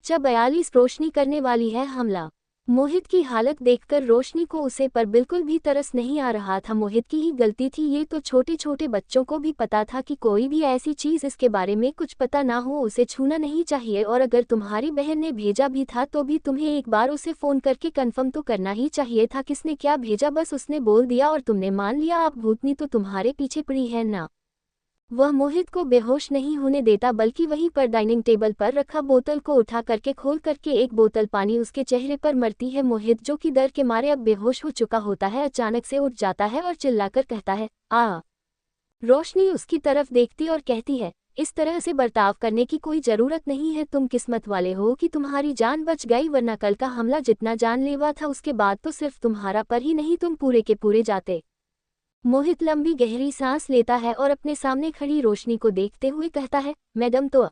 जब 42 रोशनी करने वाली है हमला। मोहित की हालत देखकर रोशनी को उसे पर बिल्कुल भी तरस नहीं आ रहा था। मोहित की ही गलती थी, ये तो छोटे छोटे बच्चों को भी पता था कि कोई भी ऐसी चीज़ इसके बारे में कुछ पता ना हो उसे छूना नहीं चाहिए। और अगर तुम्हारी बहन ने भेजा भी था तो भी तुम्हें एक बार उसे फ़ोन करके कंफर्म तो करना ही चाहिए था किसने क्या भेजा। बस उसने बोल दिया और तुमने मान लिया। आप भूतनी तो तुम्हारे पीछे पड़ी है ना। वह मोहित को बेहोश नहीं होने देता, बल्कि वहीं पर डाइनिंग टेबल पर रखा बोतल को उठा करके खोल करके एक बोतल पानी उसके चेहरे पर मरती है। मोहित जो कि डर के मारे अब बेहोश हो चुका होता है, अचानक से उठ जाता है और चिल्लाकर कहता है, आ। रोशनी उसकी तरफ देखती और कहती है, इस तरह से बर्ताव करने की कोई ज़रूरत नहीं है। तुम किस्मत वाले हो कि तुम्हारी जान बच गई, वरना कल का हमला जितना जानलेवा था उसके बाद तो सिर्फ तुम्हारा पर ही नहीं तुम पूरे के पूरे जाते। मोहित लंबी गहरी सांस लेता है और अपने सामने खड़ी रोशनी को देखते हुए कहता है, मैडम तो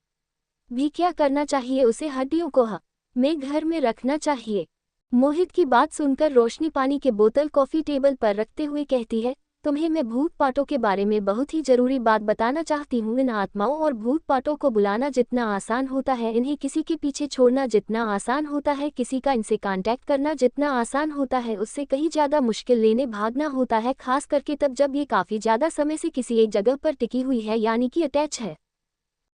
भी क्या करना चाहिए उसे? हड्डियों को में घर में रखना चाहिए। मोहित की बात सुनकर रोशनी पानी के बोतल कॉफ़ी टेबल पर रखते हुए कहती है, तुम्हें मैं भूत पाटों के बारे में बहुत ही ज़रूरी बात बताना चाहती हूँ। इन आत्माओं और भूत पाटों को बुलाना जितना आसान होता है, इन्हें किसी के पीछे छोड़ना जितना आसान होता है, किसी का इनसे कांटेक्ट करना जितना आसान होता है, उससे कहीं ज़्यादा मुश्किल लेने भागना होता है। खास करके तब जब ये काफ़ी ज़्यादा समय से किसी एक जगह पर टिकी हुई है, यानी कि अटैच है।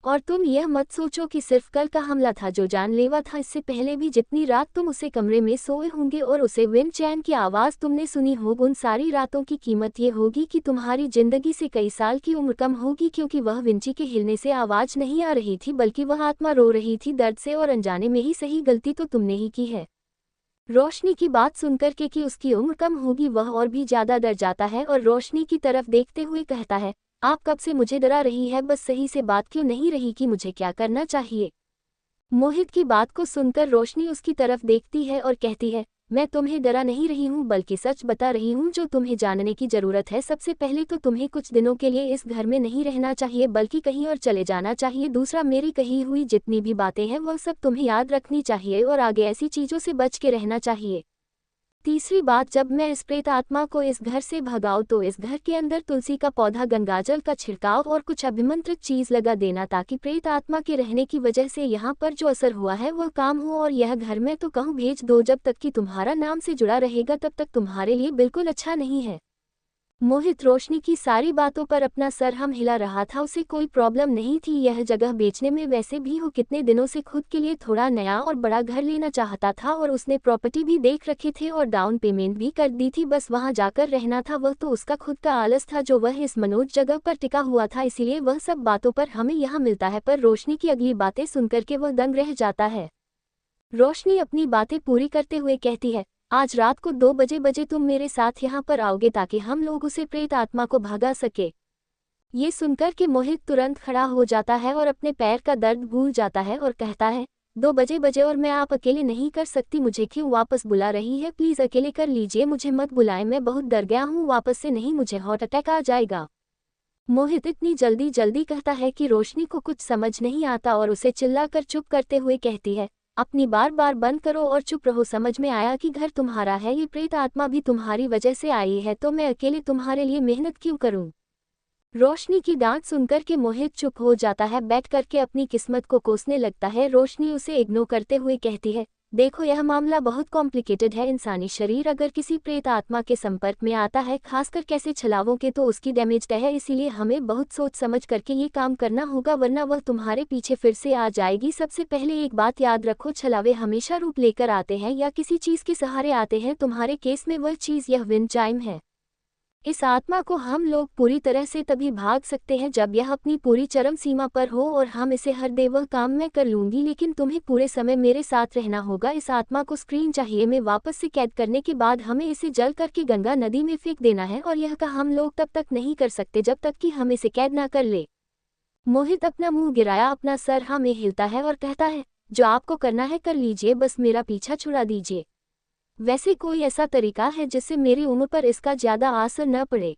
और तुम यह मत सोचो कि सिर्फ कल का हमला था जो जानलेवा था। इससे पहले भी जितनी रात तुम उसे कमरे में सोए होंगे और उसे विंचैन की आवाज़ तुमने सुनी होगी, उन सारी रातों की कीमत ये होगी कि तुम्हारी जिंदगी से कई साल की उम्र कम होगी, क्योंकि वह विंची के हिलने से आवाज़ नहीं आ रही थी, बल्कि वह आत्मा रो रही थी दर्द से, और अनजाने में ही सही गलती तो तुमने ही की है। रोशनी की बात सुनकर के कि उसकी उम्र कम होगी, वह और भी ज़्यादा डर जाता है और रोशनी की तरफ देखते हुए कहता है, आप कब से मुझे डरा रही है? बस सही से बात क्यों नहीं रही कि मुझे क्या करना चाहिए? मोहित की बात को सुनकर रोशनी उसकी तरफ देखती है और कहती है, मैं तुम्हें डरा नहीं रही हूँ, बल्कि सच बता रही हूँ जो तुम्हें जानने की ज़रूरत है। सबसे पहले तो तुम्हें कुछ दिनों के लिए इस घर में नहीं रहना चाहिए, बल्कि कहीं और चले जाना चाहिए। दूसरा, मेरी कही हुई जितनी भी बातें हैं वह सब तुम्हें याद रखनी चाहिए और आगे ऐसी चीज़ों से बच के रहना चाहिए। तीसरी बात, जब मैं इस प्रेत आत्मा को इस घर से भगाऊं तो इस घर के अंदर तुलसी का पौधा, गंगाजल का छिड़काव और कुछ अभिमंत्रित चीज लगा देना, ताकि प्रेत आत्मा के रहने की वजह से यहाँ पर जो असर हुआ है वह काम हो। और यह घर में तो कहूँ भेज दो, जब तक कि तुम्हारा नाम से जुड़ा रहेगा तब तक तुम्हारे लिए बिल्कुल अच्छा नहीं है। मोहित रोशनी की सारी बातों पर अपना सर हम हिला रहा था। उसे कोई प्रॉब्लम नहीं थी यह जगह बेचने में, वैसे भी वो कितने दिनों से खुद के लिए थोड़ा नया और बड़ा घर लेना चाहता था और उसने प्रॉपर्टी भी देख रखे थे और डाउन पेमेंट भी कर दी थी, बस वहां जाकर रहना था। वह तो उसका खुद का आलस था जो वह इस मनोज जगह पर टिका हुआ था, इसीलिए वह सब बातों पर हमें यहाँ मिलता है। पर रोशनी की अगली बातें सुनकर के वह दंग रह जाता है। रोशनी अपनी बातें पूरी करते हुए कहती है, आज रात को 2 बजे तुम मेरे साथ यहाँ पर आओगे ताकि हम लोग उसे प्रेत आत्मा को भगा सके। ये सुनकर के मोहित तुरंत खड़ा हो जाता है और अपने पैर का दर्द भूल जाता है और कहता है, 2 बजे और मैं आप अकेले नहीं कर सकती, मुझे क्यों वापस बुला रही है? प्लीज अकेले कर लीजिए, मुझे मत बुलाएं, मैं बहुत डर गया हूँ वापस से, नहीं मुझे हार्ट अटैक आ जाएगा। मोहित इतनी जल्दी कहता है कि रोशनी को कुछ समझ नहीं आता और उसे चिल्लाकर चुप करते हुए कहती है, अपनी बार बंद करो और चुप रहो, समझ में आया कि घर तुम्हारा है, ये प्रेत आत्मा भी तुम्हारी वजह से आई है, तो मैं अकेले तुम्हारे लिए मेहनत क्यों करूं? रोशनी की डांट सुनकर के मोहित चुप हो जाता है, बैठ करके अपनी किस्मत को कोसने लगता है। रोशनी उसे इग्नोर करते हुए कहती है, देखो यह मामला बहुत कॉम्प्लिकेटेड है, इंसानी शरीर अगर किसी प्रेत आत्मा के संपर्क में आता है, खासकर कैसे छलावों के, तो उसकी डैमेज है, इसीलिए हमें बहुत सोच समझ करके ये काम करना होगा, वरना वह तुम्हारे पीछे फिर से आ जाएगी। सबसे पहले एक बात याद रखो, छलावे हमेशा रूप लेकर आते हैं या किसी चीज के सहारे आते हैं, तुम्हारे केस में वह चीज यह विंड चाइम है। इस आत्मा को हम लोग पूरी तरह से तभी भाग सकते हैं जब यह अपनी पूरी चरम सीमा पर हो, और हम इसे हर दे वह काम मैं कर लूंगी, लेकिन तुम्हें पूरे समय मेरे साथ रहना होगा। इस आत्मा को स्क्रीन चाहिए में वापस से कैद करने के बाद हमें इसे जल करके गंगा नदी में फेंक देना है, और यह का हम लोग तब तक नहीं कर सकते जब तक कि हम इसे कैद ना कर ले। मोहित अपना मुंह गिराया अपना सर हाँ में हिलता है और कहता है, जो आपको करना है कर लीजिए, बस मेरा पीछा छुड़ा दीजिए। वैसे कोई ऐसा तरीका है जिससे मेरी उम्र पर इसका ज्यादा असर न पड़े?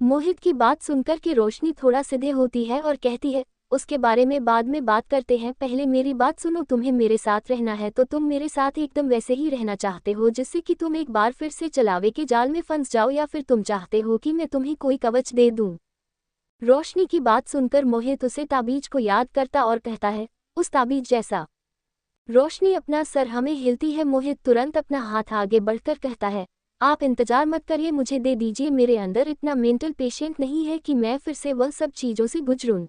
मोहित की बात सुनकर के रोशनी थोड़ा सीधे होती है और कहती है, उसके बारे में बाद में बात करते हैं, पहले मेरी बात सुनो। तुम्हें मेरे साथ रहना है तो तुम मेरे साथ एकदम वैसे ही रहना चाहते हो जिससे कि तुम एक बार फिर से चलावे के जाल में फंस जाओ, या फिर तुम चाहते हो कि मैं तुम्हें कोई कवच दे दूं? रोशनी की बात सुनकर मोहित उसे ताबीज को याद करता और कहता है, उस ताबीज जैसा? रोशनी अपना सर हमें हिलती है। मोहित तुरंत अपना हाथ आगे बढ़कर कहता है, आप इंतजार मत करिए, मुझे दे दीजिए, मेरे अंदर इतना मेंटल पेशेंट नहीं है कि मैं फिर से वह सब चीजों से गुजरूं।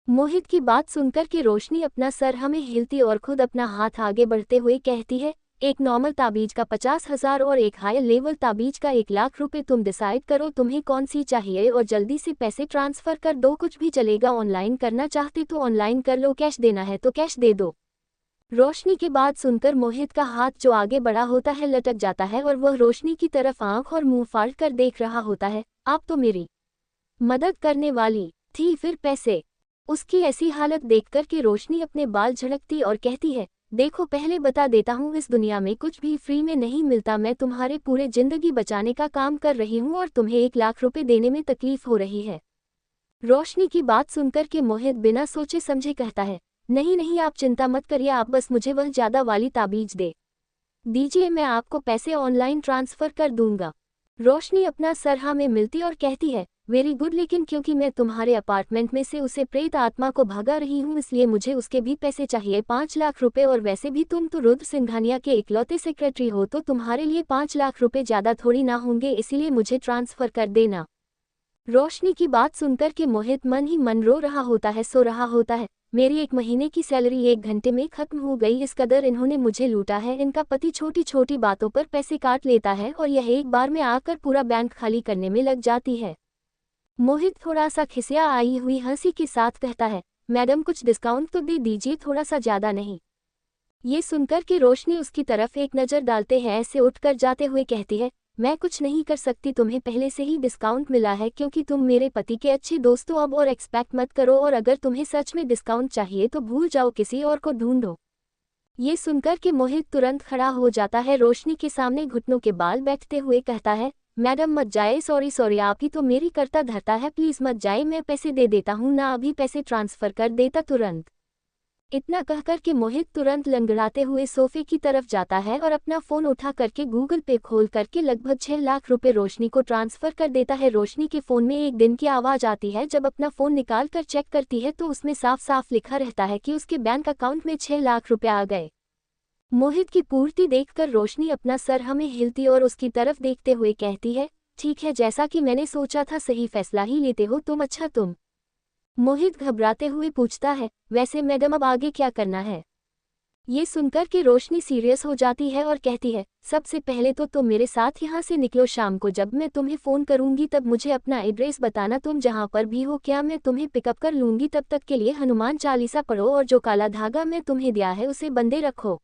मोहित की बात सुनकर के रोशनी अपना सर हमें हिलती और खुद अपना हाथ आगे बढ़ते हुए कहती है, एक नॉर्मल ताबीज का 50,000 और एक हाई लेवल ताबीज का 1,00,000 रुपए, तुम डिसाइड करो तुम्हें कौन सी चाहिए और जल्दी से पैसे ट्रांसफर कर दो, कुछ भी चलेगा, ऑनलाइन करना चाहते तो ऑनलाइन कर लो, कैश देना है तो कैश दे दो। रोशनी की बात सुनकर मोहित का हाथ जो आगे बढ़ा होता है लटक जाता है और वह रोशनी की तरफ आंख और मुंह फाड़ कर देख रहा होता है, आप तो मेरी मदद करने वाली थी, फिर पैसे? उसकी ऐसी हालत देखकर के रोशनी अपने बाल झड़कती और कहती है, देखो पहले बता देता हूँ, इस दुनिया में कुछ भी फ्री में नहीं मिलता, मैं तुम्हारे पूरे जिंदगी बचाने का काम कर रही हूँ और तुम्हें 1,00,000 रुपए देने में तकलीफ हो रही है। रोशनी की बात सुनकर के मोहित बिना सोचे समझे कहता है, नहीं आप चिंता मत करिए, आप बस मुझे वह ज्यादा वाली ताबीज दे दीजिए, मैं आपको पैसे ऑनलाइन ट्रांसफर कर दूंगा। रोशनी अपना सर हाँ में मिलती और कहती है, वेरी गुड, लेकिन क्योंकि मैं तुम्हारे अपार्टमेंट में से उसे प्रेत आत्मा को भगा रही हूँ इसलिए मुझे उसके भी पैसे चाहिए, 5,00,000 रुपए, और वैसे भी तुम तो रुद्र सिंघानिया के इकलौते सेक्रेटरी हो तो तुम्हारे लिए 5,00,000 रुपए ज्यादा थोड़ी ना होंगे, इसीलिए मुझे ट्रांसफर कर देना। रोशनी की बात सुनकर के मोहित मन ही मन रो रहा होता है, सो रहा होता है, मेरी 1 महीने की सैलरी 1 घंटे में खत्म हो गई, इस कदर इन्होंने मुझे लूटा है। इनका पति छोटी छोटी बातों पर पैसे काट लेता है और यह एक बार में आकर पूरा बैंक खाली करने में लग जाती है। मोहित थोड़ा सा खिसिया आई हुई हंसी के साथ कहता है, मैडम कुछ डिस्काउंट तो दे दीजिए, थोड़ा सा ज्यादा नहीं। ये सुनकर के रोशनी उसकी तरफ एक नज़र डालते हैं ऐसे उठकर जाते हुए कहती है, मैं कुछ नहीं कर सकती, तुम्हें पहले से ही डिस्काउंट मिला है क्योंकि तुम मेरे पति के अच्छे दोस्त हो, अब और एक्सपेक्ट मत करो, और अगर तुम्हें सच में डिस्काउंट चाहिए तो भूल जाओ, किसी और को ढूंढो। ये सुनकर के मोहित तुरंत खड़ा हो जाता है, रोशनी के सामने घुटनों के बाल बैठते हुए कहता है, मैडम मत जाए, सॉरी आप ही तो मेरी करता धरता है, प्लीज मत जाए, मैं पैसे दे देता हूँ ना, अभी पैसे ट्रांसफर कर देता तुरंत। इतना कहकर के मोहित तुरंत लंगड़ाते हुए सोफे की तरफ जाता है और अपना फोन उठा करके गूगल पे खोल करके लगभग 6 लाख रुपए रोशनी को ट्रांसफर कर देता है। रोशनी के फोन में एक दिन की आवाज आती है। जब अपना फोन निकाल कर चेक करती है तो उसमें साफ साफ लिखा रहता है कि उसके बैंक अकाउंट में 6 लाख रुपए आ गए। मोहित की पूर्ति देखकर रोशनी अपना सर हमें हिलती और उसकी तरफ देखते हुए कहती है, ठीक है, जैसा कि मैंने सोचा था, सही फैसला ही लेते हो तुम। अच्छा तुम? मोहित घबराते हुए पूछता है, वैसे मैडम अब आगे क्या करना है? ये सुनकर के रोशनी सीरियस हो जाती है और कहती है, सबसे पहले तो तुम मेरे साथ यहाँ से निकलो। शाम को जब मैं तुम्हें फ़ोन करूँगी तब मुझे अपना एड्रेस बताना। तुम जहाँ पर भी हो क्या मैं तुम्हें पिकअप कर लूँगी। तब तक के लिए हनुमान चालीसा पढ़ो और जो काला धागा मैं तुम्हें दिया है उसे बंधे रखो।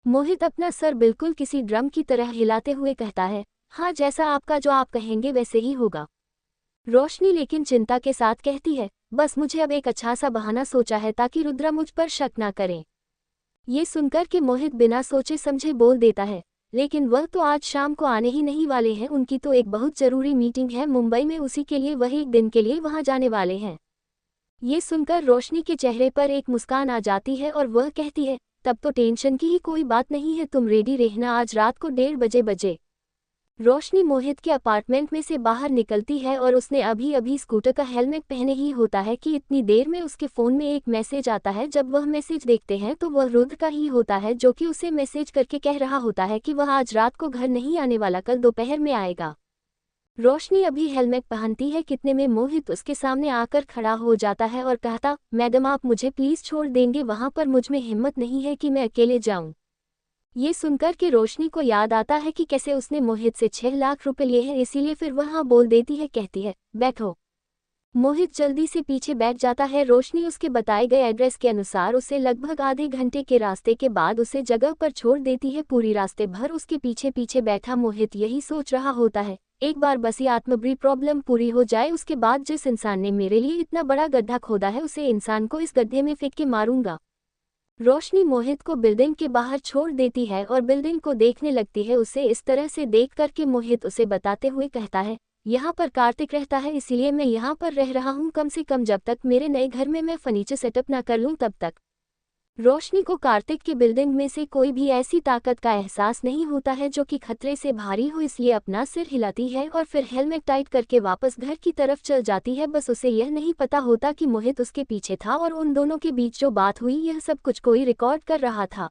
मोहित अपना सर बिल्कुल किसी ड्रम की तरह हिलाते हुए कहता है, हाँ, जैसा आपका, जो आप कहेंगे वैसे ही होगा। रोशनी लेकिन चिंता के साथ कहती है, बस मुझे अब एक अच्छा सा बहाना सोचा है ताकि रुद्रा मुझ पर शक ना करें। ये सुनकर के मोहित बिना सोचे समझे बोल देता है, लेकिन वह तो आज शाम को आने ही नहीं वाले हैं। उनकी तो एक बहुत जरूरी मीटिंग है मुंबई में, उसी के लिए वह एक दिन के लिए वहां जाने वाले हैं। ये सुनकर रोशनी के चेहरे पर एक मुस्कान आ जाती है और वह कहती है, तब तो टेंशन की ही कोई बात नहीं है, तुम रेडी रहना, आज रात को 1:30 बजे। रोशनी मोहित के अपार्टमेंट में से बाहर निकलती है और उसने अभी अभी स्कूटर का हेलमेट पहने ही होता है कि इतनी देर में उसके फ़ोन में एक मैसेज आता है। जब वह मैसेज देखते हैं तो वह रुद्र का ही होता है, जो कि उसे मैसेज करके कह रहा होता है कि वह आज रात को घर नहीं आने वाला, कल दोपहर में आएगा। रोशनी अभी हेलमेट पहनती है, कितने में मोहित उसके सामने आकर खड़ा हो जाता है और कहता, मैडम आप मुझे प्लीज़ छोड़ देंगे, वहाँ पर मुझ में हिम्मत नहीं है कि मैं अकेले जाऊँ। ये सुनकर के रोशनी को याद आता है कि कैसे उसने मोहित से 6 लाख रुपए लिए हैं, इसीलिए फिर वह हाँ बोल देती है, कहती है, बैठो। मोहित जल्दी से पीछे बैठ जाता है। रोशनी उसके बताए गए एड्रेस के अनुसार उसे लगभग आधे घंटे के रास्ते के बाद उसे जगह पर छोड़ देती है। पूरी रास्ते भर उसके पीछे पीछे बैठा मोहित यही सोच रहा होता है, एक बार बस ये आत्मबरी प्रॉब्लम पूरी हो जाए, उसके बाद जिस इंसान ने मेरे लिए इतना बड़ा गड्ढा खोदा है उसे इंसान को इस गड्ढे में फेंक के मारूंगा। रोशनी मोहित को बिल्डिंग के बाहर छोड़ देती है और बिल्डिंग को देखने लगती है। उसे इस तरह से देख करके मोहित उसे बताते हुए कहता है, यहाँ पर कार्तिक रहता है, इसीलिए मैं यहाँ पर रह रहा हूँ, कम से कम जब तक मेरे नए घर में मैं फर्नीचर सेटअप ना कर लूँ तब तक। रोशनी को कार्तिक की बिल्डिंग में से कोई भी ऐसी ताकत का एहसास नहीं होता है जो कि खतरे से भारी हो, इसलिए अपना सिर हिलाती है और फिर हेलमेट टाइट करके वापस घर की तरफ चल जाती है। बस उसे यह नहीं पता होता कि मोहित उसके पीछे था और उन दोनों के बीच जो बात हुई यह सब कुछ कोई रिकॉर्ड कर रहा था।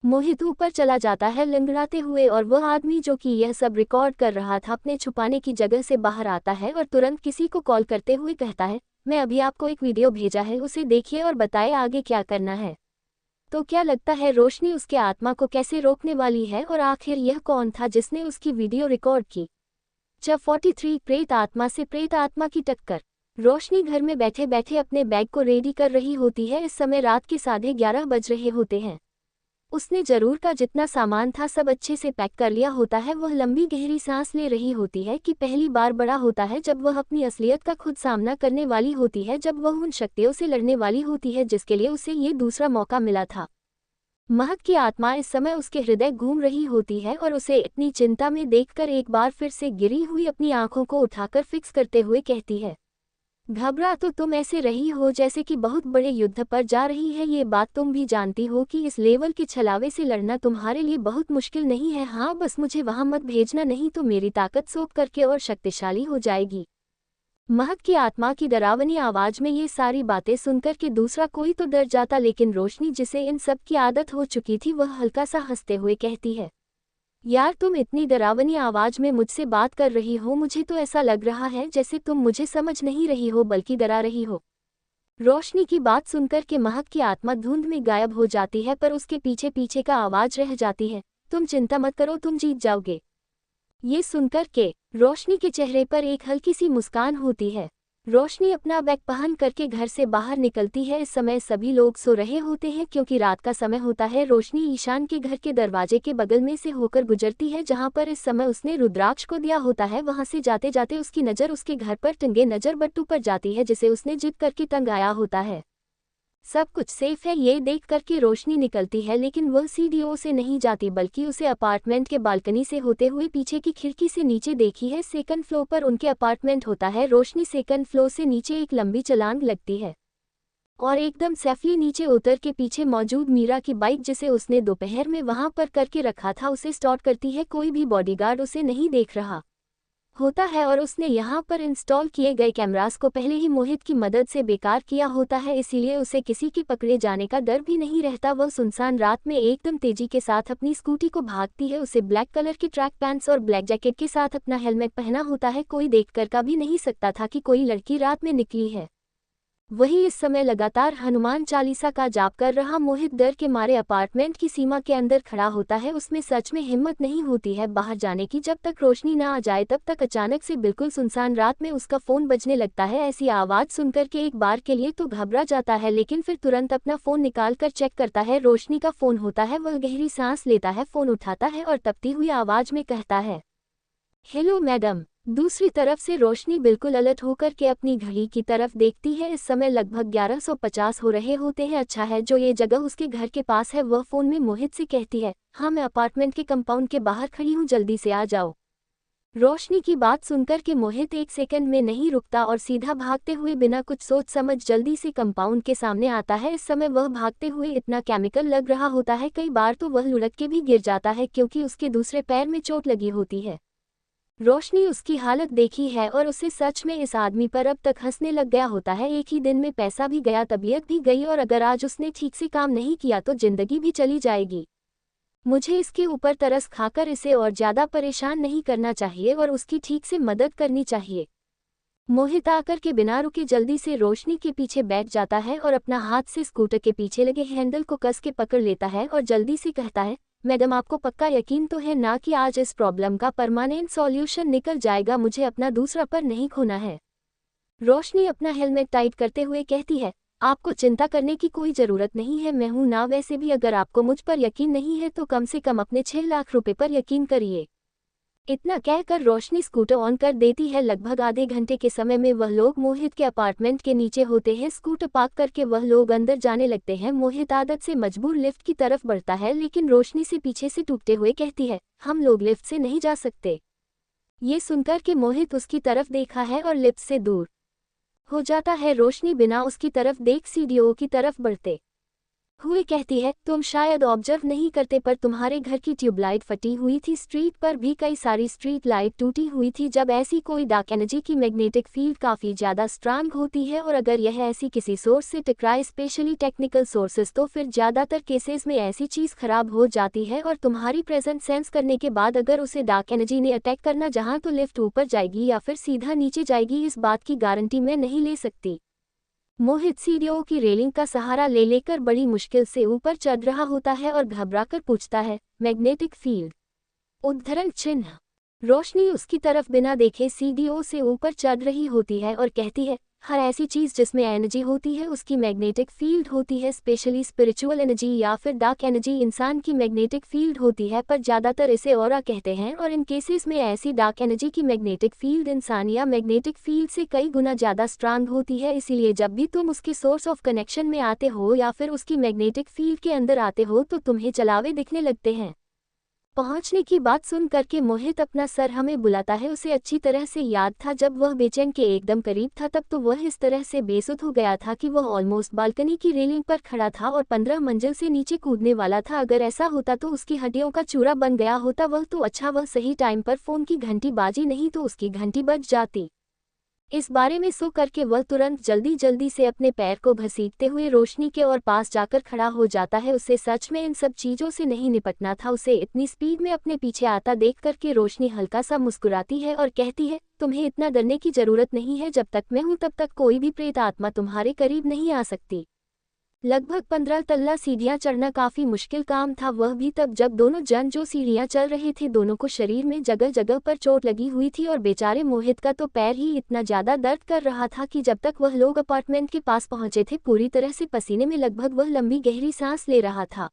मोहित ऊपर चला जाता है लंगड़ाते हुए और वह आदमी जो कि यह सब रिकॉर्ड कर रहा था अपने छुपाने की जगह से बाहर आता है और तुरंत किसी को कॉल करते हुए कहता है, मैं अभी आपको एक वीडियो भेजा है, उसे देखिए और बताएं आगे क्या करना है। तो क्या लगता है रोशनी उसके आत्मा को कैसे रोकने वाली है और आखिर यह कौन था जिसने उसकी वीडियो रिकॉर्ड की? जब 43 प्रेत आत्मा से प्रेत आत्मा की टक्कर। रोशनी घर में बैठे बैठे अपने बैग को रेडी कर रही होती है। इस समय रात के 11:30 बज रहे होते हैं। उसने जरूर का जितना सामान था सब अच्छे से पैक कर लिया होता है। वह लंबी गहरी सांस ले रही होती है कि पहली बार बड़ा होता है जब वह अपनी असलियत का खुद सामना करने वाली होती है, जब वह उन शक्तियों से लड़ने वाली होती है जिसके लिए उसे ये दूसरा मौका मिला था। महक की आत्मा इस समय उसके हृदय घूम रही होती है और उसे इतनी चिंता में देखकर एक बार फिर से गिरी हुई अपनी आंखों को उठाकर फिक्स करते हुए कहती है, घबरा तो तुम ऐसे रही हो जैसे कि बहुत बड़े युद्ध पर जा रही है। ये बात तुम भी जानती हो कि इस लेवल के छलावे से लड़ना तुम्हारे लिए बहुत मुश्किल नहीं है। हाँ, बस मुझे वहां मत भेजना, नहीं तो मेरी ताकत सोख करके और शक्तिशाली हो जाएगी। महक की आत्मा की डरावनी आवाज में ये सारी बातें सुनकर के दूसरा कोई तो डर जाता, लेकिन रोशनी जिसे इन सब की आदत हो चुकी थी वह हल्का सा हंसते हुए कहती है, यार तुम इतनी डरावनी आवाज में मुझसे बात कर रही हो, मुझे तो ऐसा लग रहा है जैसे तुम मुझे समझ नहीं रही हो बल्कि डरा रही हो। रोशनी की बात सुनकर के महक की आत्मा धुंध में गायब हो जाती है, पर उसके पीछे पीछे का आवाज रह जाती है, तुम चिंता मत करो, तुम जीत जाओगे। ये सुनकर के रोशनी के चेहरे पर एक हल्की सी मुस्कान होती है। रोशनी अपना बैग पहन करके घर से बाहर निकलती है। इस समय सभी लोग सो रहे होते हैं क्योंकि रात का समय होता है। रोशनी ईशान के घर के दरवाजे के बगल में से होकर गुजरती है जहां पर इस समय उसने रुद्राक्ष को दिया होता है। वहां से जाते जाते उसकी नज़र उसके घर पर टंगे नजर बट्टू पर जाती है जिसे उसने जिद करके टंगाया होता है। सब कुछ सेफ है ये देख करके रोशनी निकलती है, लेकिन वह सीढ़ियों से नहीं जाती बल्कि उसे अपार्टमेंट के बालकनी से होते हुए पीछे की खिड़की से नीचे देखी है। सेकंड फ्लोर पर उनके अपार्टमेंट होता है। रोशनी सेकंड फ्लोर से नीचे एक लंबी छलांग लगती है। और एकदम सेफली नीचे उतर के पीछे मौजूद मीरा की बाइक जिसे उसने दोपहर में वहां पर करके रखा था उसे स्टॉप करती है। कोई भी बॉडीगार्ड उसे नहीं देख रहा होता है और उसने यहाँ पर इंस्टॉल किए गए कैमरास को पहले ही मोहित की मदद से बेकार किया होता है, इसीलिए उसे किसी के पकड़े जाने का डर भी नहीं रहता। वह सुनसान रात में एकदम तेजी के साथ अपनी स्कूटी को भागती है। उसे ब्लैक कलर के ट्रैक पैंट्स और ब्लैक जैकेट के साथ अपना हेलमेट पहना होता है। कोई देखकर का भी नहीं सकता था कि कोई लड़की रात में निकली है। वही इस समय लगातार हनुमान चालीसा का जाप कर रहा मोहित डर के मारे अपार्टमेंट की सीमा के अंदर खड़ा होता है। उसमें सच में हिम्मत नहीं होती है बाहर जाने की। जब तक रोशनी ना आ जाए तब तक अचानक से बिल्कुल सुनसान रात में उसका फोन बजने लगता है। ऐसी आवाज सुनकर के एक बार के लिए तो घबरा जाता है, लेकिन फिर तुरंत अपना फोन निकाल कर चेक करता है। रोशनी का फोन होता है। वह गहरी सांस लेता है, फोन उठाता है और तपती हुई आवाज में कहता है, हेलो मैडम। दूसरी तरफ से रोशनी बिल्कुल अलर्ट होकर के अपनी घड़ी की तरफ देखती है। इस समय लगभग 1150 हो रहे होते हैं। अच्छा है जो ये जगह उसके घर के पास है। वह फोन में मोहित से कहती है, हाँ मैं अपार्टमेंट के कंपाउंड के बाहर खड़ी हूँ, जल्दी से आ जाओ। रोशनी की बात सुनकर के मोहित एक सेकंड में नहीं रुकता और सीधा भागते हुए बिना कुछ सोच समझ जल्दी से कंपाउंड के सामने आता है। इस समय वह भागते हुए इतना केमिकल लग रहा होता है, कई बार तो वह लुढ़क के भी गिर जाता है क्योंकि उसके दूसरे पैर में चोट लगी होती है। रोशनी उसकी हालत देखी है और उसे सच में इस आदमी पर अब तक हंसने लग गया होता है। एक ही दिन में पैसा भी गया, तबीयत भी गई और अगर आज उसने ठीक से काम नहीं किया तो जिंदगी भी चली जाएगी। मुझे इसके ऊपर तरस खाकर इसे और ज्यादा परेशान नहीं करना चाहिए और उसकी ठीक से मदद करनी चाहिए। मोहित आकर के बिना रुके जल्दी से रोशनी के पीछे बैठ जाता है और अपना हाथ से स्कूटर के पीछे लगे हैंडल को कस के पकड़ लेता है और जल्दी से कहता है, मैडम आपको पक्का यकीन तो है ना कि आज इस प्रॉब्लम का परमानेंट सॉल्यूशन निकल जाएगा? मुझे अपना दूसरा पर नहीं खोना है। रोशनी अपना हेलमेट टाइट करते हुए कहती है, आपको चिंता करने की कोई ज़रूरत नहीं है, मैं हूं ना। वैसे भी अगर आपको मुझ पर यकीन नहीं है तो कम से कम अपने 6 लाख रुपए पर यकीन करिए। इतना कहकर रोशनी स्कूटर ऑन कर देती है। लगभग आधे घंटे के समय में वह लोग मोहित के अपार्टमेंट के नीचे होते हैं। स्कूटर पार्क करके वह लोग अंदर जाने लगते हैं। मोहित आदत से मजबूर लिफ्ट की तरफ बढ़ता है, लेकिन रोशनी से पीछे से टूटते हुए कहती है, हम लोग लिफ्ट से नहीं जा सकते। ये सुनकर के मोहित उसकी तरफ देखा है और लिफ्ट से दूर हो जाता है। रोशनी बिना उसकी तरफ देख सीढ़ियों की तरफ बढ़ते हुए कहती है, तुम शायद ऑब्जर्व नहीं करते पर तुम्हारे घर की ट्यूबलाइट फटी हुई थी। स्ट्रीट पर भी कई सारी स्ट्रीट लाइट टूटी हुई थी। जब ऐसी कोई डार्क एनर्जी की मैग्नेटिक फील्ड काफ़ी ज़्यादा स्ट्रांग होती है और अगर यह ऐसी किसी सोर्स से टकराए, स्पेशली टेक्निकल सोर्सेज, तो फिर ज़्यादातर केसेस में ऐसी चीज़ खराब हो जाती है और तुम्हारी प्रेजेंट सेंस करने के बाद अगर उसे डार्क एनर्जी ने अटैक करना जहाँ तो लिफ्ट ऊपर जाएगी या फिर सीधा नीचे जाएगी, इस बात की गारंटी मैं नहीं ले सकती। मोहित सीढ़ियों की रेलिंग का सहारा ले लेकर बड़ी मुश्किल से ऊपर चढ़ रहा होता है और घबराकर पूछता है, मैग्नेटिक फील्ड? उद्धरण चिन्ह। रोशनी उसकी तरफ बिना देखे सीढ़ियों से ऊपर चढ़ रही होती है और कहती है, हर ऐसी चीज़ जिसमें एनर्जी होती है उसकी मैग्नेटिक फील्ड होती है। स्पेशली स्पिरिचुअल एनर्जी या फिर डार्क एनर्जी इंसान की मैग्नेटिक फील्ड होती है, पर ज़्यादातर इसे ऑरा कहते हैं और इन केसेस में ऐसी डार्क एनर्जी की मैग्नेटिक फील्ड इंसान या मैग्नेटिक फील्ड से कई गुना ज़्यादा स्ट्रांग होती है। इसीलिए जब भी तुम उसके सोर्स ऑफ कनेक्शन में आते हो या फिर उसकी मैग्नेटिक फील्ड के अंदर आते हो तो तुम्हें चलावे दिखने लगते हैं। पहुंचने की बात सुन करके मोहित अपना सर हमें बुलाता है। उसे अच्छी तरह से याद था जब वह बेचैन के एकदम करीब था तब तो वह इस तरह से बेसुध हो गया था कि वह ऑलमोस्ट बालकनी की रेलिंग पर खड़ा था और 15 मंजिल से नीचे कूदने वाला था। अगर ऐसा होता तो उसकी हड्डियों का चूरा बन गया होता। वह तो अच्छा वह सही टाइम पर फोन की घंटी बाजी नहीं तो उसकी घंटी बज जाती। इस बारे में सो करके वह तुरंत जल्दी जल्दी से अपने पैर को घसीटते हुए रोशनी के और पास जाकर खड़ा हो जाता है। उसे सच में इन सब चीज़ों से नहीं निपटना था। उसे इतनी स्पीड में अपने पीछे आता देख करके रोशनी हल्का सा मुस्कुराती है और कहती है, तुम्हें इतना डरने की ज़रूरत नहीं है, जब तक मैं हूँ तब तक कोई भी प्रेत आत्मा तुम्हारे करीब नहीं आ सकती। लगभग 15 तल्ला सीढ़ियां चढ़ना काफी मुश्किल काम था, वह भी तब जब दोनों जन जो सीढ़ियां चल रहे थे दोनों को शरीर में जगह जगह पर चोट लगी हुई थी और बेचारे मोहित का तो पैर ही इतना ज्यादा दर्द कर रहा था कि जब तक वह लोग अपार्टमेंट के पास पहुंचे थे पूरी तरह से पसीने में लगभग वह लंबी गहरी सांस ले रहा था।